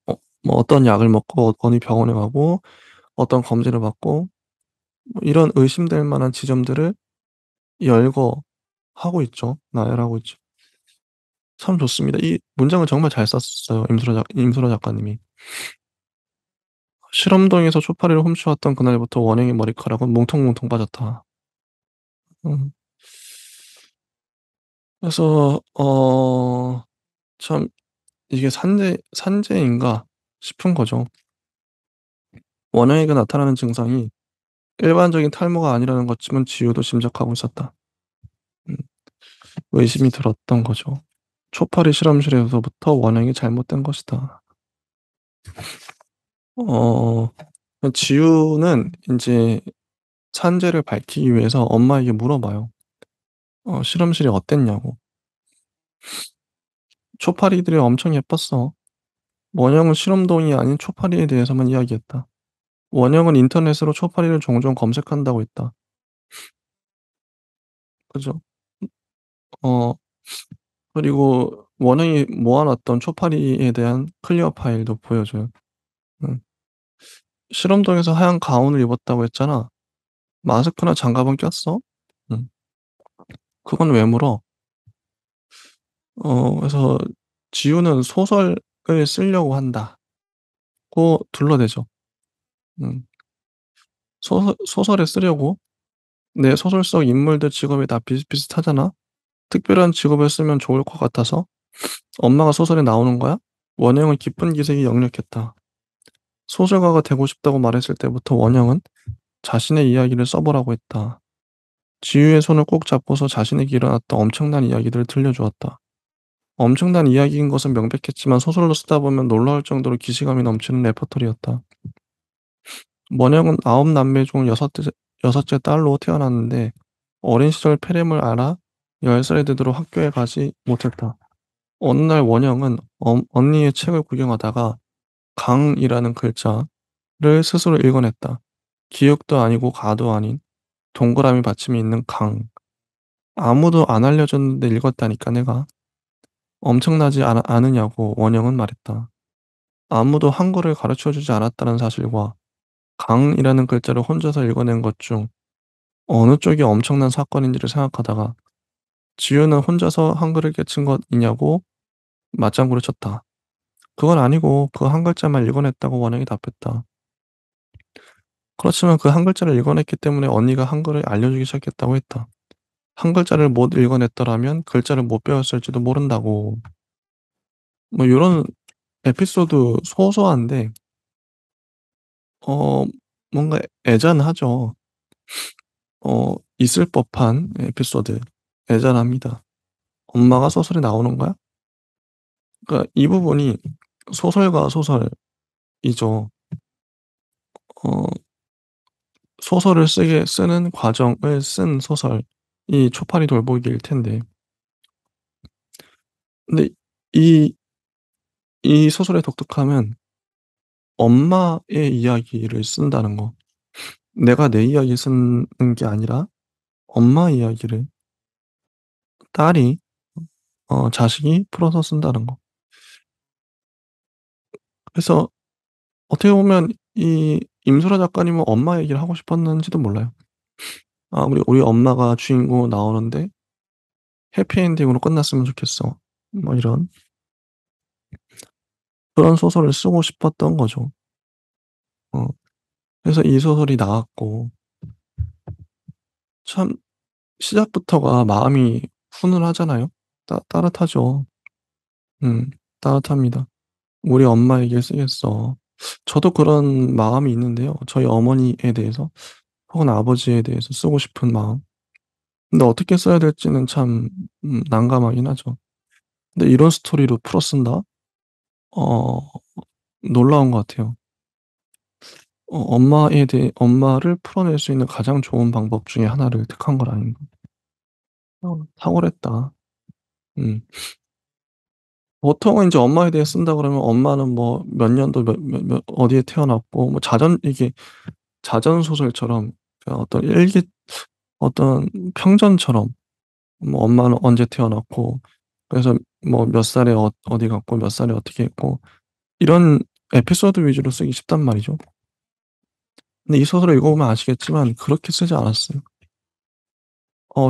어 뭐 어떤 약을 먹고 어느 병원에 가고 어떤 검진을 받고 뭐 이런 의심될 만한 지점들을 열거하고 있죠. 나열하고 있죠. 참 좋습니다. 이 문장을 정말 잘 썼어요. 임수로 작가님이. "실험동에서 초파리를 훔쳐왔던 그날부터 원행의 머리카락은 뭉텅뭉텅 빠졌다." 음. 그래서 참 이게 산재인가 싶은 거죠. 원영에게 나타나는 증상이 일반적인 탈모가 아니라는 것쯤은 지우도 짐작하고 있었다. 음. 의심이 들었던 거죠. 초파리 실험실에서부터 원형이 잘못된 것이다. 어 지우는 인제 산재를 밝히기 위해서 엄마에게 물어봐요. 실험실이 어땠냐고. "초파리들이 엄청 예뻤어." 원형은 실험동이 아닌 초파리에 대해서만 이야기했다. 원형은 인터넷으로 초파리를 종종 검색한다고 했다. 그죠? 어 그리고 원형이 모아 놨던 초파리에 대한 클리어 파일도 보여줘요. 음. "실험동에서 하얀 가운을 입었다고 했잖아. 마스크나 장갑은 꼈어?" 음. "그건 왜 물어?" 그래서 "지우는 소설을 쓰려고 한다."고 둘러대죠. 음. 소설에 쓰려고? 내 소설 속 인물들 직업이 다 비슷비슷하잖아. 특별한 직업을 쓰면 좋을 것 같아서 엄마가 소설에 나오는 거야? 원영은 깊은 기색이 역력했다. 소설가가 되고 싶다고 말했을 때부터 원영은 자신의 이야기를 써보라고 했다. 지우의 손을 꼭 잡고서 자신에게 일어났던 엄청난 이야기들을 들려주었다. 엄청난 이야기인 것은 명백했지만 소설로 쓰다 보면 놀라울 정도로 기시감이 넘치는 레퍼토리였다. 원영은 아홉 남매 중 여섯째 딸로 태어났는데 어린 시절 페렘을 앓아 10살이 되도록 학교에 가지 못했다. 어느 날 원영은 언니의 책을 구경하다가 강이라는 글자를 스스로 읽어냈다. 기역도 아니고 가도 아닌 동그라미 받침이 있는 강. 아무도 안 알려줬는데 읽었다니까 내가. 엄청나지 않으냐고 원영은 말했다. 아무도 한글을 가르쳐 주지 않았다는 사실과 강이라는 글자를 혼자서 읽어낸 것 중 어느 쪽이 엄청난 사건인지를 생각하다가 지우는 혼자서 한글을 깨친 것이냐고 맞장구를 쳤다. 그건 아니고 그 한 글자만 읽어냈다고 원영이 답했다. 그렇지만 그 한 글자를 읽어냈기 때문에 언니가 한글을 알려주기 시작했다고 했다. 한 글자를 못 읽어냈더라면 글자를 못 배웠을지도 모른다고. 뭐 요런 에피소드 소소한데 어 뭔가 애잔하죠. 있을 법한 에피소드. 애잔합니다. '엄마가 소설에 나오는 거야?' 그러니까 이 부분이 소설과 소설이죠. 어 소설을 쓰는 과정을 쓴 소설. 이 초파리 돌보기일 텐데. 근데 이 이 소설의 독특함은 엄마의 이야기를 쓴다는 거. 내가 내 이야기 쓰는 게 아니라 엄마 이야기를 딸이 자식이 풀어서 쓴다는 거. 그래서 어떻게 보면 이 임수라 작가님은 엄마 얘기를 하고 싶었는지도 몰라요. '아 우리 엄마가 주인공으로 나오는데 해피엔딩으로 끝났으면 좋겠어.' 뭐 이런 그런 소설을 쓰고 싶었던 거죠. 어 그래서 이 소설이 나왔고 참 시작부터가 마음이 훈훈하잖아요. 따뜻하죠. 음 따뜻합니다. '우리 엄마에게 쓰겠어.' 저도 그런 마음이 있는데요. 저희 어머니에 대해서 혹은 아버지에 대해서 쓰고 싶은 마음. 근데 어떻게 써야 될지는 참 난감하긴 하죠. 근데 이런 스토리로 풀어 쓴다? 어 놀라운 것 같아요. 엄마에 대해 엄마를 풀어낼 수 있는 가장 좋은 방법 중에 하나를 택한 걸 아닌가. 탁월했다. 음. 보통은 인제 엄마에 대해 쓴다 그러면 엄마는 뭐 몇 년도 몇 어디에 태어났고 뭐 이게 자전 소설처럼 어떤 일기 어떤 평전처럼 뭐 엄마는 언제 태어났고 그래서 뭐 몇 살에 어디 갔고 몇 살에 어떻게 했고 이런 에피소드 위주로 쓰기 쉽단 말이죠. 근데 이 소설을 읽어보면 아시겠지만 그렇게 쓰지 않았어요.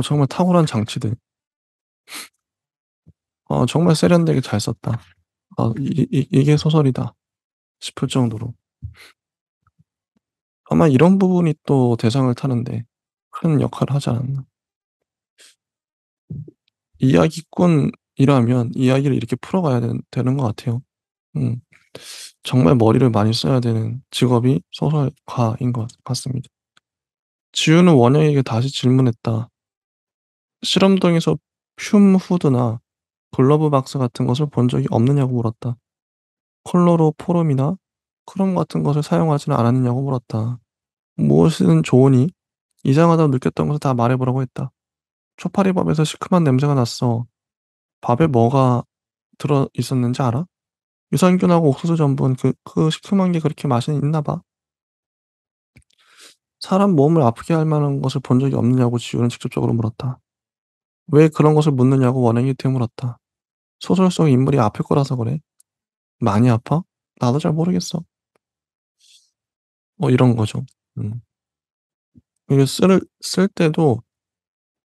정말 탁월한 장치들. 정말 세련되게 잘 썼다. '이게 소설이다.' 싶을 정도로. 아마 이런 부분이 또 대상을 타는데 큰 역할을 하지 않았나. 이야기꾼이라면 이야기를 이렇게 풀어가야 되는 것 같아요. 음. 정말 머리를 많이 써야 되는 직업이 소설가인 것 같습니다. 지우는 원영에게 다시 질문했다. 실험동에서 퓸 후드나 글러브 박스 같은 것을 본 적이 없느냐고 물었다. 컬러로 포름이나 크롬 같은 것을 사용하지는 않았느냐고 물었다. 무엇이든 좋으니 이상하다고 느꼈던 것을 다 말해보라고 했다. 초파리밥에서 시큼한 냄새가 났어. 밥에 뭐가 들어 있었는지 알아? 유산균하고 옥수수 전분 그 시큼한 게 그렇게 맛이 있나 봐. 사람 몸을 아프게 할 만한 것을 본 적이 없느냐고 지우는 직접적으로 물었다. 왜 그런 것을 묻느냐고 원행이 되물었다. 소설 속 인물이 아플 거라서 그래. 많이 아파? 나도 잘 모르겠어. 뭐 이런 거죠. 음. 이게 쓸 때도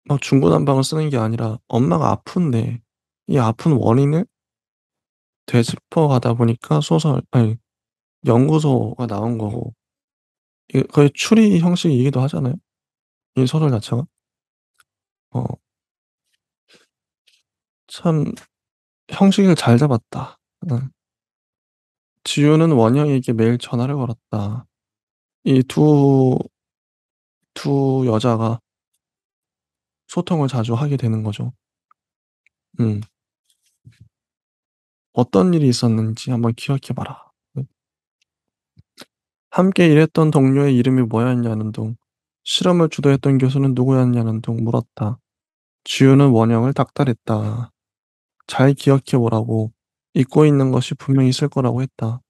막 중구난방을 쓰는 게 아니라 엄마가 아픈데 이 아픈 원인을 되짚어 가다 보니까 연구소가 나온 거고 이게 거의 추리 형식이기도 하잖아요, 이 소설 자체가. 어 참 형식을 잘 잡았다. 지우는 원영에게 매일 전화를 걸었다. 이 두 여자가 소통을 자주 하게 되는 거죠. 음. 어떤 일이 있었는지 한번 기억해 봐라. 함께 일했던 동료의 이름이 뭐였냐는 둥, 실험을 주도했던 교수는 누구였냐는 둥 물었다. 지우는 원영을 닥달했다. 잘 기억해 보라고. 잊고 있는 것이 분명히 있을 거라고 했다.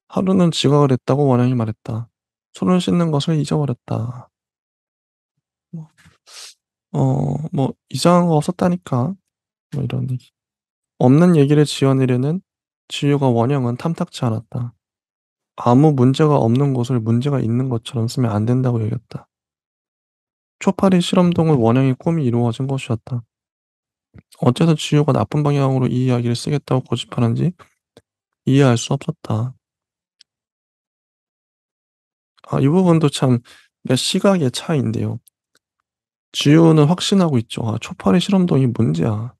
하루는 지각을 했다고 원영이 말했다. 손을 씻는 것을 잊어버렸다. 뭐 뭐 "이상한 거 없었다니까." 뭐 이런 얘기. 없는 얘기를 지어내려는 지우가 원형은 탐탁치 않았다. 아무 문제가 없는 곳을 문제가 있는 것처럼 쓰면 안 된다고 여겼다. 초파리 실험동을 원형의 꿈이 이루어진 것이었다. 어째서 지우가 나쁜 방향으로 이 이야기를 쓰겠다고 고집하는지 이해할 수 없었다. 이 부분도 참 시각의 차이인데요. 지우는 확신하고 있죠. '초파리 실험동이 문제야.'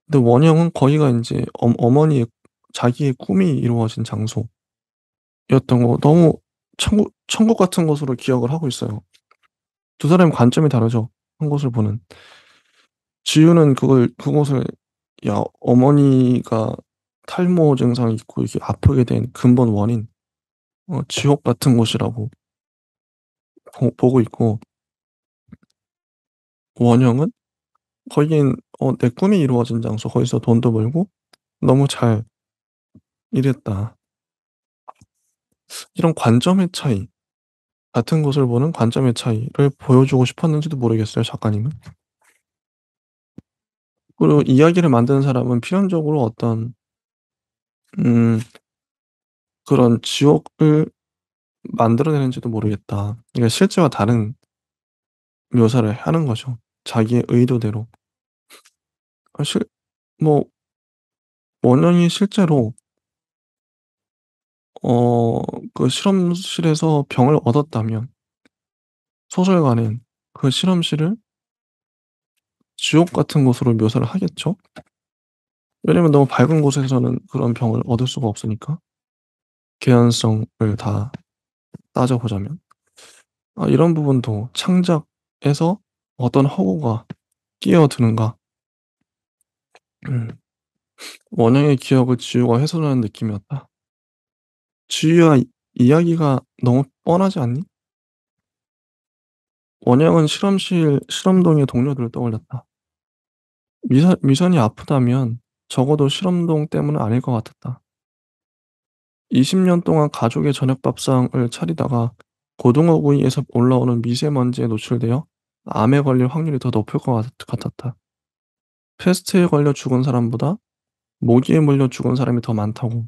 근데 원형은 거기가 인제 어머니의 자기의 꿈이 이루어진 장소였던 거 너무 천국 같은 곳으로 기억을 하고 있어요. 두 사람의 관점이 다르죠, 한 곳을 보는. 지우는 그곳을 어머니가 탈모 증상이 있고 이렇게 아프게 된 근본 원인 지옥 같은 곳이라고 보고 있고 원형은 거긴 내 꿈이 이루어진 장소, 거기서 돈도 벌고 너무 잘 일했다. 이런 관점의 차이, 같은 것을 보는 관점의 차이를 보여주고 싶었는지도 모르겠어요, 작가님은. 그리고 이야기를 만드는 사람은 필연적으로 어떤 음 그런 지옥을 만들어내는지도 모르겠다. 그러니까 실제와 다른 묘사를 하는 거죠, 자기의 의도대로. 실 뭐 원형이 실제로 어 그 실험실에서 병을 얻었다면 소설가는 그 실험실을 지옥 같은 곳으로 묘사를 하겠죠. 왜냐면 너무 밝은 곳에서는 그런 병을 얻을 수가 없으니까. 개연성을 다 따져 보자면. 이런 부분도 창작에서 어떤 허구가 끼어드는가. 음. 원형의 기억을 지우고 훼손하는 느낌이었다. 지유야, 이야기가 너무 뻔하지 않니? 원형은 실험동의 동료들을 떠올렸다. 미선이 아프다면 적어도 실험동 때문은 아닐 것 같았다. 20년 동안 가족의 저녁 밥상을 차리다가 고등어구이에서 올라오는 미세먼지에 노출되어 암에 걸릴 확률이 더 높을 것 같았다. 패스트에 걸려 죽은 사람보다 모기에 물려 죽은 사람이 더 많다고.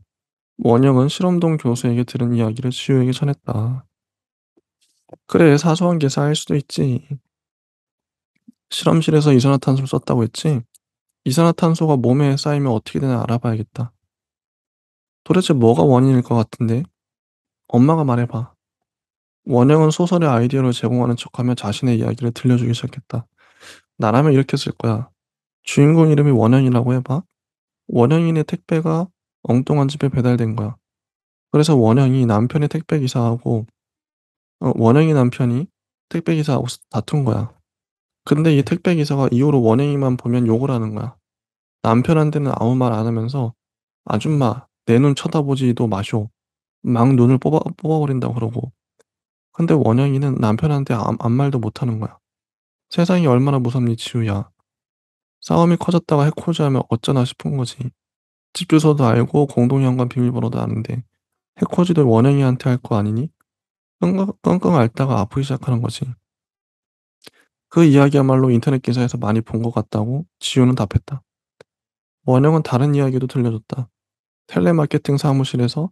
원영은 실험동 교수에게 들은 이야기를 지우에게 전했다. 그래, 사소한 게 쌓일 수도 있지. 실험실에서 이산화탄소를 썼다고 했지? 이산화탄소가 몸에 쌓이면 어떻게 되나 알아봐야겠다. 도대체 뭐가 원인일 것 같은데? 엄마가 말해봐. 원영은 소설의 아이디어를 제공하는 척하며 자신의 이야기를 들려주기 시작했다. 나라면 이렇게 쓸 거야. 주인공 이름이 원영이라고 해봐. 원영이네 택배가 엉뚱한 집에 배달된 거야. 그래서 원영이 남편의 택배 기사하고 원영이 남편이 택배 기사하고 다툰 거야. 근데 이 택배 기사가 이후로 원영이만 보면 욕을 하는 거야. 남편한테는 아무 말 안 하면서 "아줌마 내 눈 쳐다보지도 마쇼." 막 눈을 뽑아버린다고 그러고. 근데 원영이는 남편한테 아무 말도 못 하는 거야. 세상이 얼마나 무섭니 지우야. 싸움이 커졌다가 해코지하면 어쩌나 싶은 거지. 집 주소도 알고 공동 현관 비밀번호도 아는데 해코지도 원영이한테 할 거 아니니? 끙끙 앓다가 아프기 시작하는 거지. 그 이야기야말로 인터넷 기사에서 많이 본 것 같다고 지우는 답했다. 원영은 다른 이야기도 들려줬다. 텔레마케팅 사무실에서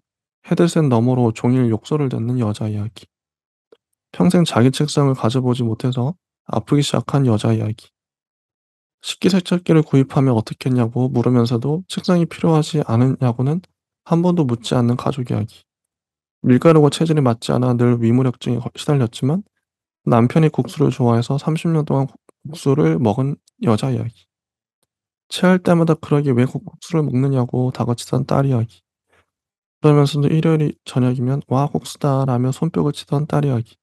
헤드셋 너머로 종일 욕설을 듣는 여자 이야기. 평생 자기 책상을 가져보지 못해서 아프기 시작한 여자 이야기. 식기세척기를 구입하면 어떻겠냐고 물으면서도 책상이 필요하지 않으냐고는 한 번도 묻지 않는 가족 이야기. 밀가루가 체질에 맞지 않아 늘 위무력증에 시달렸지만 남편이 국수를 좋아해서 30년 동안 국수를 먹은 여자 이야기. 체할 때마다 그러게 왜 국수를 먹느냐고 다그치던 딸 이야기. 그러면서도 일요일 저녁이면 와 국수다 라며 손뼉을 치던 딸 이야기.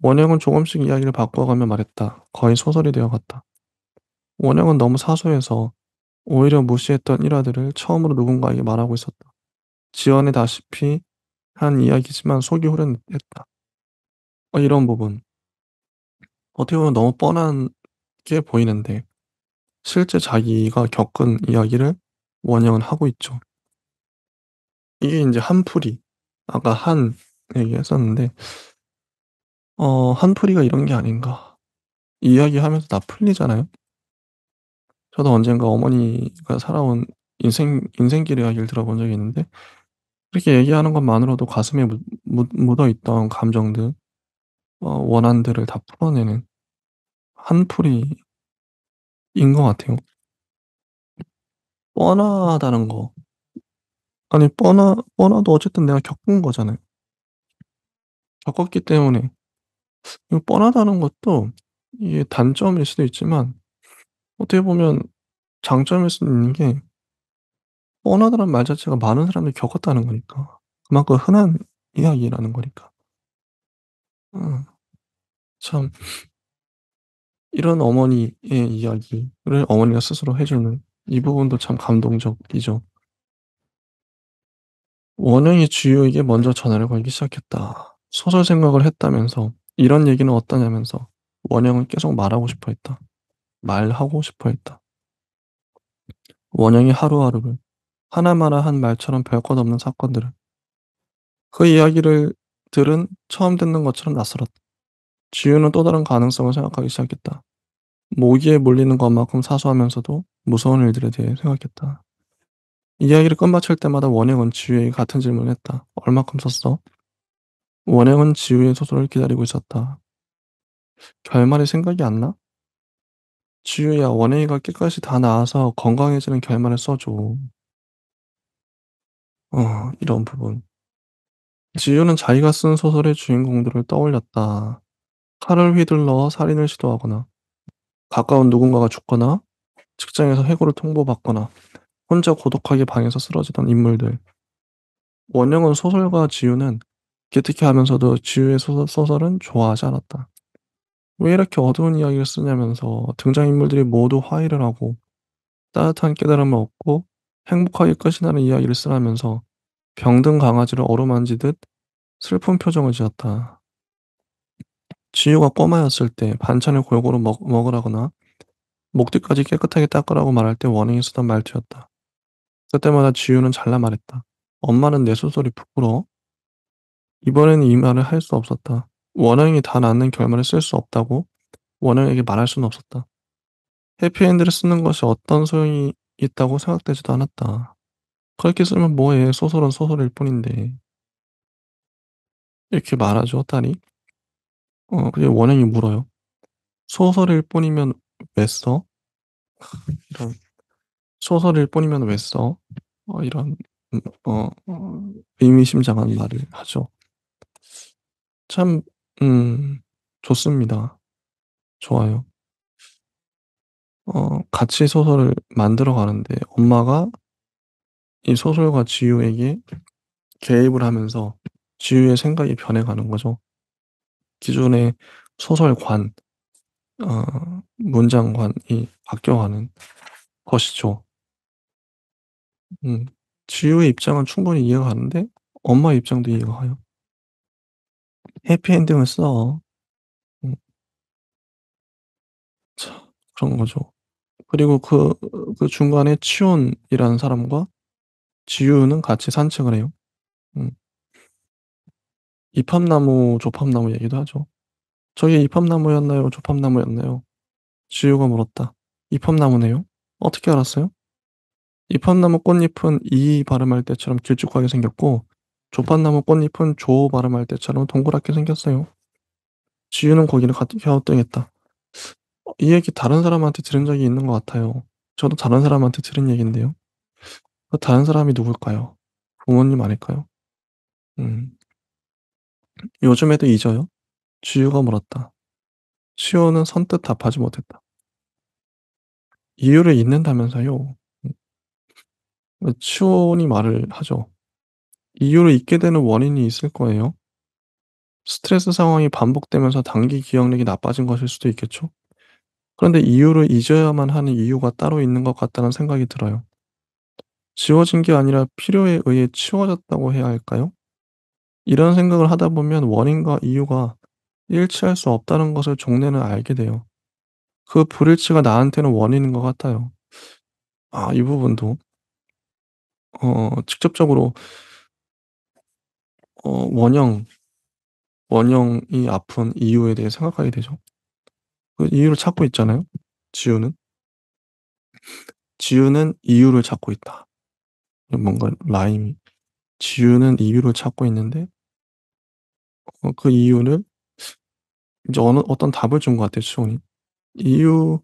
원영은 조금씩 이야기를 바꿔가며 말했다. 거의 소설이 되어갔다. 원영은 너무 사소해서 오히려 무시했던 일화들을 처음으로 누군가에게 말하고 있었다. 지어내다시피 한 이야기지만 속이 후련했다. 이런 부분. 어떻게 보면 너무 뻔한 게 보이는데 실제 자기가 겪은 이야기를 원형은 하고 있죠. 이게 인제 한풀이, 아까 한 얘기했었는데 한풀이가 이런 게 아닌가. 이야기하면서 다 풀리잖아요. 저도 언젠가 어머니가 살아온 인생길 이야기를 들어본 적이 있는데 그렇게 얘기하는 것만으로도 가슴에 묻어있던 감정들, 원한들을 다 풀어내는 한풀이인 것 같아요. 뻔하다는 거. 아니 뻔하도 어쨌든 내가 겪은 거잖아요. 겪었기 때문에 이 뻔하다는 것도 이게 단점일 수도 있지만 어떻게 보면 장점일 수도 있는 게 뻔하다는 말 자체가 많은 사람들이 겪었다는 거니까. 그만큼 흔한 이야기라는 거니까. 어 참 이런 어머니의 이야기를 어머니가 스스로 해 주는 이 부분도 참 감동적이죠. 원영이 주유에게 먼저 전화를 걸기 시작했다. 소설 생각을 했다면서 "이런 얘기는 어떠냐."면서 원영은 계속 말하고 싶어 했다. 말하고 싶어 했다. 원영이 하루하루를 하나마나 한 말처럼 별것 없는 사건들을 그 이야기를 들은 처음 듣는 것처럼 낯설었다. 지우는 또 다른 가능성을 생각하기 시작했다. 모기에 몰리는 것만큼 사소하면서도 무서운 일들에 대해 생각했다. 이야기를 끝마칠 때마다 원영은 지우에게 같은 질문을 했다. 얼마큼 썼어? 원영은 지우의 소설을 기다리고 있었다. 결말이 생각이 안 나? 지우야, 원영이가 끝까지 다 나아서 건강해지는 결말을 써줘. 이런 부분. 지우는 자기가 쓴 소설의 주인공들을 떠올렸다. 칼을 휘둘러 살인을 시도하거나, 가까운 누군가가 죽거나, 직장에서 해고를 통보받거나, 혼자 고독하게 방에서 쓰러지던 인물들. 원영은 소설가 지우는 기특해하면서도 지우의 소설은 좋아하지 않았다. 왜 이렇게 어두운 이야기를 쓰냐면서 등장인물들이 모두 화해를 하고 따뜻한 깨달음을 얻고 행복하게 끝이 나는 이야기를 쓰라면서 병든 강아지를 어루만지듯 슬픈 표정을 지었다. 지우가 꼬마였을 때 반찬을 골고루 먹으라거나 목뒤까지 깨끗하게 닦으라고 말할 때 원행이 쓰던 말투였다. 그때마다 지우는 잘라 말했다. 엄마는 내 소설이 부끄러워? 이번에는 이 말을 할 수 없었다. 원영이 다 낫는 결말을 쓸 수 없다고 원영에게 말할 수는 없었다. 해피엔드를 쓰는 것이 어떤 소용이 있다고 생각되지도 않았다. 그렇게 쓰면 뭐해. 소설은 소설일 뿐인데. 이렇게 말하죠, 딸이. 그게 원영이 물어요. 소설일 뿐이면 왜 써? 이런. 소설일 뿐이면 왜 써? 이런, 음, 어, 어, 의미심장한 말을 하죠. 참, 좋습니다. 좋아요. 같이 소설을 만들어 가는데 엄마가 이 소설가 지우에게 개입을 하면서 지우의 생각이 변해가는 거죠. 기존의 소설관, 문장관이 바뀌어가는 것이죠. 음. 지우의 입장은 충분히 이해가 가는데 엄마의 입장도 이해가 가요. 해피엔딩을 써. 음 참 그런 거죠. 그리고 그 중간에 치혼이라는 사람과 지우는 같이 산책을 해요. 음. 이팝나무 조팝나무 얘기도 하죠. "저게 이팝나무였나요? 조팝나무였나요?" 지우가 물었다. "이팝나무네요." "어떻게 알았어요?" 이팝나무 꽃잎은 이 발음할 때처럼 길쭉하게 생겼고 조팝나무 꽃잎은 조 발음할 때처럼 동그랗게 생겼어요. 지우는 고개를 갸우뚱했다. 이 얘기 다른 사람한테 들은 적이 있는 것 같아요. 저도 다른 사람한테 들은 얘긴데요. 그 다른 사람이 누굴까요? 부모님 아닐까요? 음. 요즘에도 잊어요? 지우가 물었다. 시호는 선뜻 답하지 못했다. 이유를 잊는다면서요? 치원이 말을 하죠. 이유를 잊게 되는 원인이 있을 거예요. 스트레스 상황이 반복되면서 단기 기억력이 나빠진 것일 수도 있겠죠. 그런데 이유를 잊어야만 하는 이유가 따로 있는 것 같다는 생각이 들어요. 지워진 게 아니라 필요에 의해 치워졌다고 해야 할까요? 이런 생각을 하다 보면 원인과 이유가 일치할 수 없다는 것을 종래는 알게 돼요. 그 불일치가 나한테는 원인인 것 같아요. 이 부분도 직접적으로 원형 원형이 아픈 이유에 대해 생각하게 되죠. 그 이유를 찾고 있잖아요, 지우는. 지우는 이유를 찾고 있다. 뭔가 라임이. 지우는 이유를 찾고 있는데 그 이유를 이제 어떤 답을 준 것 같아요, 치훈이. 이유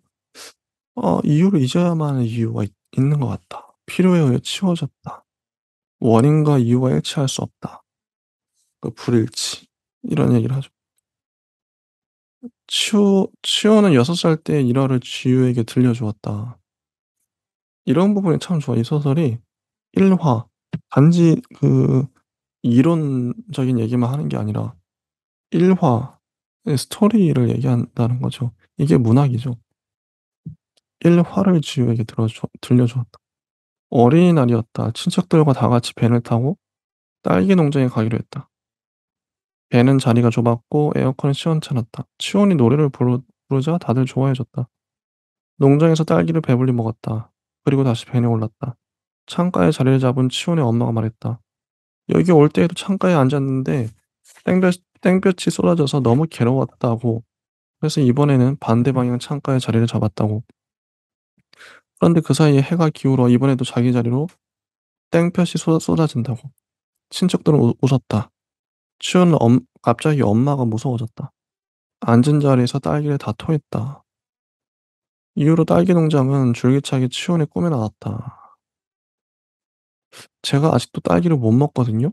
이유를 잊어야만 하는 이유가 있는 것 같다. 필요에 의해 치워졌다. 원인과 이유가 일치할 수 없다. 그 불일치. 이런 얘기를 하죠. 치호는 6살 때 일화를 지우에게 들려주었다. 이런 부분이 참 좋아. 이 소설이 1 화 단지 이론적인 얘기만 하는 게 아니라 1 화의 스토리를 얘기한다는 거죠. 이게 문학이죠. 1 화를 지우에게 들려주었다. 어린이날이었다. 친척들과 다 같이 밴을 타고 딸기 농장에 가기로 했다. 배는 자리가 좁았고 에어컨은 시원찮았다. 치원이 노래를 그러자 다들 좋아해 줬다. 농장에서 딸기를 배불리 먹었다. 그리고 다시 벤에 올랐다. 창가에 자리를 잡은 치훈의 엄마가 말했다. 여기 올 때에도 창가에 앉았는데 땡볕이 쏟아져서 너무 괴로웠다고. 그래서 이번에는 반대 방향 창가에 자리를 잡았다고. 그런데 그 사이에 해가 기울어 이번에도 자기 자리로 땡볕이 쏟아진다고. 친척들은 웃었다. 치훈은 갑자기 엄마가 무서워졌다. 앉은 자리에서 딸기를 다 토했다. 이후로 딸기 농장은 줄기차게 치훈의 꿈에 나왔다. 제가 아직도 딸기를 못 먹거든요.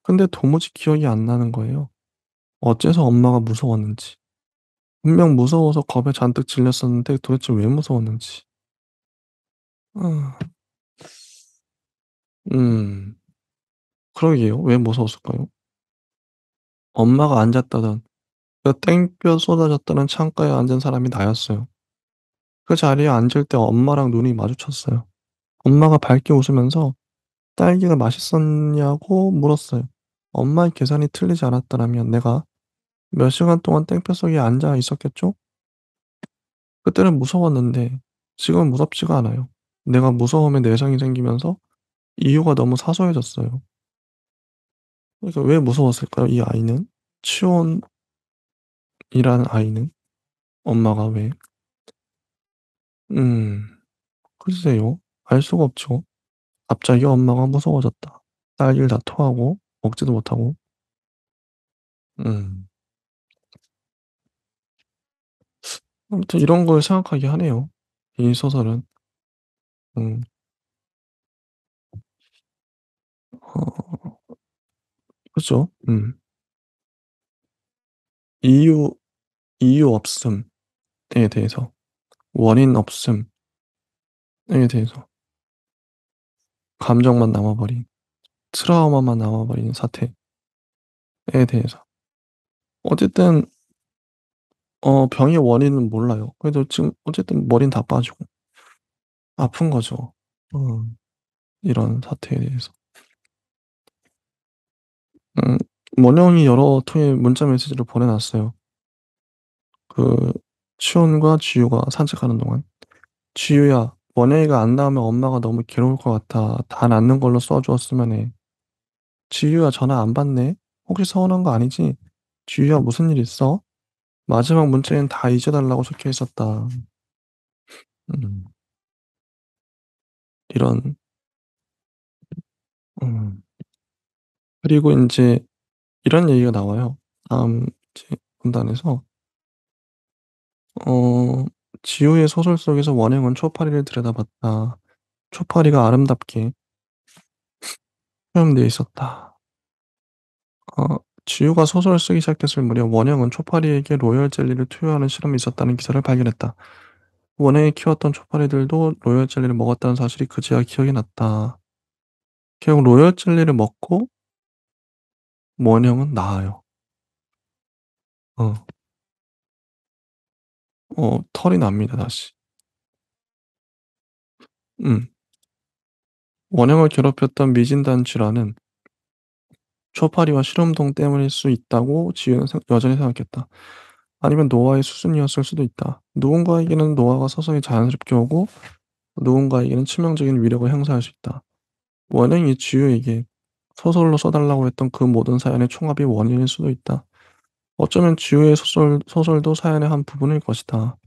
근데 도무지 기억이 안 나는 거예요. 어째서 엄마가 무서웠는지. 분명 무서워서 겁에 잔뜩 질렸었는데 도대체 왜 무서웠는지. 아, 음, 그러게요. 왜 무서웠을까요? 엄마가 앉았다던 그 땡볕 쏟아졌다는 창가에 앉은 사람이 나였어요. 그 자리에 앉을 때 엄마랑 눈이 마주쳤어요. 엄마가 밝게 웃으면서 딸기가 맛있었냐고 물었어요. 엄마의 계산이 틀리지 않았더라면 내가 몇 시간 동안 땡볕 속에 앉아 있었겠죠? 그때는 무서웠는데 지금은 무섭지가 않아요. 내가 무서움에 내성이 생기면서 이유가 너무 사소해졌어요. 그러니까 왜 무서웠을까요? 이 아이는? 치온이라는 아이는? 엄마가 왜? 음, 글쎄요. 알 수가 없죠. 갑자기 엄마가 무서워졌다. 딸기를 다 토하고 먹지도 못하고. 음. 아무튼 이런 걸 생각하게 하네요. 이 소설은. 음. 어 그죠. 이유 이유 없음에 대해서, 원인 없음에 대해서, 감정만 남아 버린, 트라우마만 남아 버린 사태에 대해서. 어쨌든 병의 원인은 몰라요. 그래도 지금 어쨌든 머리는 다 빠지고 아픈 거죠. 음. 이런 사태에 대해서. 음. 원영이 여러 통의 문자 메시지를 보내 놨어요. 그 치혼과 지유가 산책하는 동안. "지유야, 원영이가 안 나오면 엄마가 너무 괴로울 것 같아. 다 낫는 걸로 써 주었으면 해. 지유야, 전화 안 받네. 혹시 서운한 거 아니지? 지유야, 무슨 일 있어?" 마지막 문자에는 다 잊어 달라고 적혀 있었다. 음. 이런. 음. 그리고 인제 이런 얘기가 나와요. 다음 이제 문단에서 어 지우의 소설 속에서 원형은 초파리를 들여다봤다. 초파리가 아름답게 표현되어 있었다. 지우가 소설을 쓰기 시작했을 무렵 원형은 초파리에게 로열 젤리를 투여하는 실험이 있었다는 기사를 발견했다. 원형이 키웠던 초파리들도 로열 젤리를 먹었다는 사실이 그제야 기억이 났다. 결국 로열 젤리를 먹고 원형은 나아요. 어. 털이 납니다 다시. 음. 원형을 괴롭혔던 미진단 질환은 초파리와 실험동 때문일 수 있다고 지우는 여전히 생각했다. 아니면 노아의 수순이었을 수도 있다. 누군가에게는 노아가 서서히 자연스럽게 오고 누군가에게는 치명적인 위력을 행사할 수 있다. 원형이 지우에게 소설로 써달라고 했던 그 모든 사연의 총합이 원인일 수도 있다. 어쩌면 지우의 소설도 사연의 한 부분일 것이다.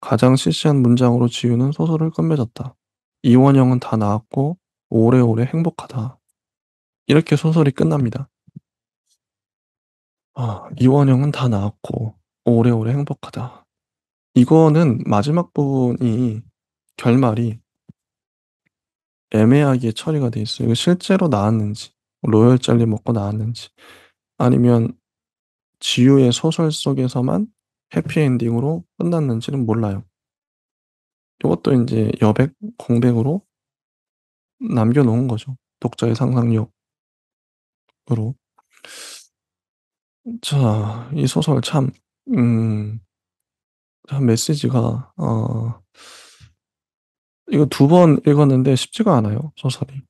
가장 시시한 문장으로 지우는 소설을 끝맺었다. 이원영은 다 나았고 오래오래 행복하다. 이렇게 소설이 끝납니다. 이원영은 다 나았고 오래오래 행복하다. 이거는 마지막 부분이, 결말이 애매하게 처리가 돼 있어요. 이거 실제로 나았는지, 로열 젤리 먹고 나았는지, 아니면 지우의 소설 속에서만 해피엔딩으로 끝났는지는 몰라요. 이것도 인제 여백, 공백으로 남겨 놓은 거죠, 독자의 상상력으로. 자, 이 소설 참 음 참 메시지가 이거 두 번 읽었는데 쉽지가 않아요, 소설이.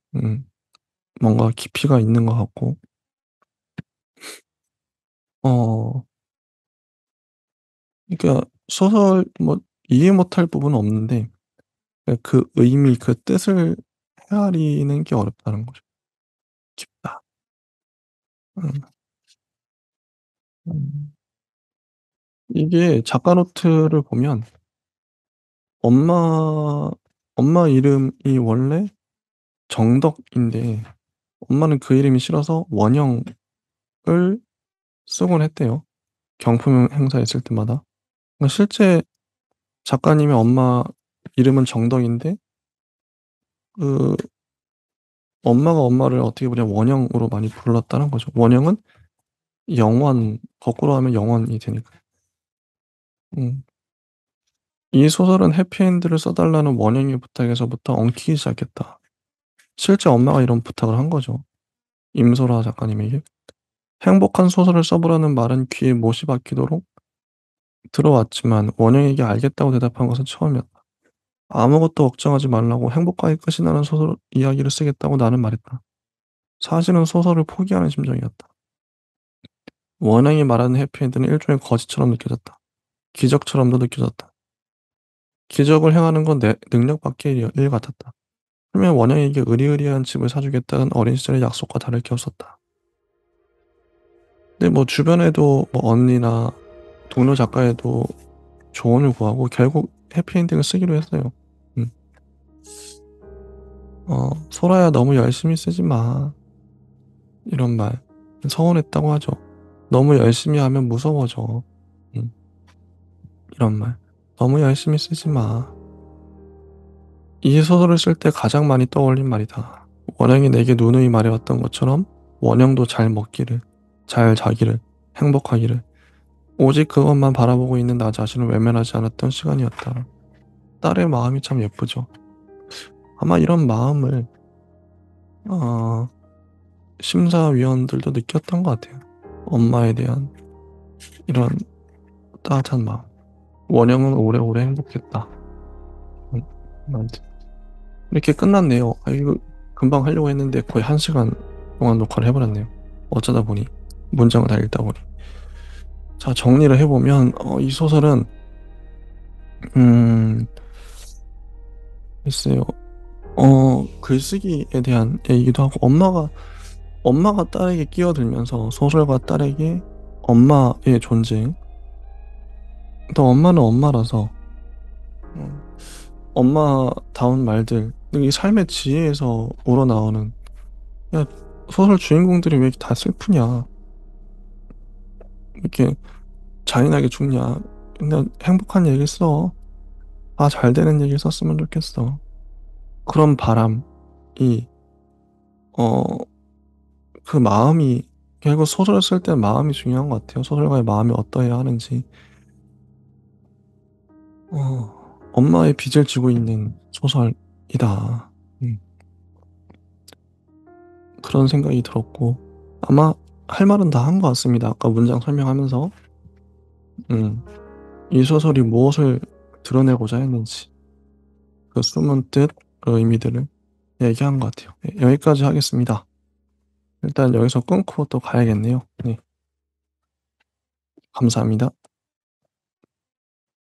뭔가 깊이가 있는 것 같고. 어 그러니까 소설 뭐 이해 못할 부분은 없는데 그 의미 그 뜻을 헤아리는 게 어렵다는 거죠. 깊다. 음. 음. 이게 작가 노트를 보면 엄마 엄마 이름이 원래 정덕인데 엄마는 그 이름이 싫어서 원영을 쓰곤 했대요, 경품 행사 있을 때마다. 실제 작가님의 엄마 이름은 정덕인데 그 엄마가 엄마를 어떻게 보면 원영으로 많이 불렀다는 거죠. 원영은 영원, 거꾸로 하면 영원이 되니까. 음. 이 소설은 해피엔드를 써 달라는 원영의 부탁에서부터 엉키기 시작했다. 실제 엄마가 이런 부탁을 한 거죠, 임소라 작가님에게. 행복한 소설을 써 보라는 말은 귀에 못이 박히도록 들어왔지만 원영에게 알겠다고 대답한 것은 처음이었다. 아무것도 걱정하지 말라고 행복하게 끝이 나는 소설 이야기를 쓰겠다고 나는 말했다. 사실은 소설을 포기하는 심정이었다. 원영이 말하는 해피엔드는 일종의 거짓처럼 느껴졌다. 기적처럼도 느껴졌다. 기적을 행하는 건 내 능력 밖의 일 같았다. 하면 원영에게 으리으리한 집을 사주겠다는 어린 시절의 약속과 다를 게 없었다. 근데 뭐 주변에도 뭐 언니나 동료 작가에도 조언을 구하고 결국 해피엔딩을 쓰기로 했어요. 음. "소라야 너무 열심히 쓰지 마." 이런 말. 서운했다고 하죠. "너무 열심히 하면 무서워져." 음. 이런 말. "너무 열심히 쓰지 마." 이 소설을 쓸 때 가장 많이 떠올린 말이다. 원영이 내게 누누이 말해왔던 것처럼 원영도 잘 먹기를, 잘 자기를, 행복하기를, 오직 그것만 바라보고 있는 나 자신을 외면하지 않았던 시간이었다. 딸의 마음이 참 예쁘죠. 아마 이런 마음을 어 심사위원들도 느꼈던 것 같아요. 엄마에 대한 이런 따뜻한 마음. 원영은 오래오래 행복했다. 음 아무튼 이렇게 끝났네요. 아 이거 금방 하려고 했는데 거의 1 시간 동안 녹화를 해 버렸네요, 어쩌다 보니. 문장을 다 읽다 보니. 자, 정리를 해 보면 이 소설은 음 글쎄요. 글쓰기에 대한 얘기도 하고 엄마가 딸에게 끼어들면서 소설과 딸에게 엄마의 존재, 또 엄마는 엄마라서 음 엄마다운 말들, 이 삶의 지혜에서 우러나오는, 야 소설 주인공들이 왜 이렇게 다 슬프냐, 이렇게 잔인하게 죽냐, 그냥 행복한 얘기 써. 다 잘 되는 얘기 썼으면 좋겠어. 그런 바람이 어 그 마음이, 결국 소설을 쓸 때 마음이 중요한 것 같아요. 소설가의 마음이 어떠해야 하는지. 엄마의 빚을 지고 있는 소설이다. 음 그런 생각이 들었고 아마 할 말은 다 한 것 같습니다. 아까 문장 설명하면서 음 이 소설이 무엇을 드러내고자 했는지, 그 숨은 뜻, 그 의미들을 얘기한 것 같아요. 네, 여기까지 하겠습니다. 일단 여기서 끊고 또 가야겠네요. 네. 감사합니다.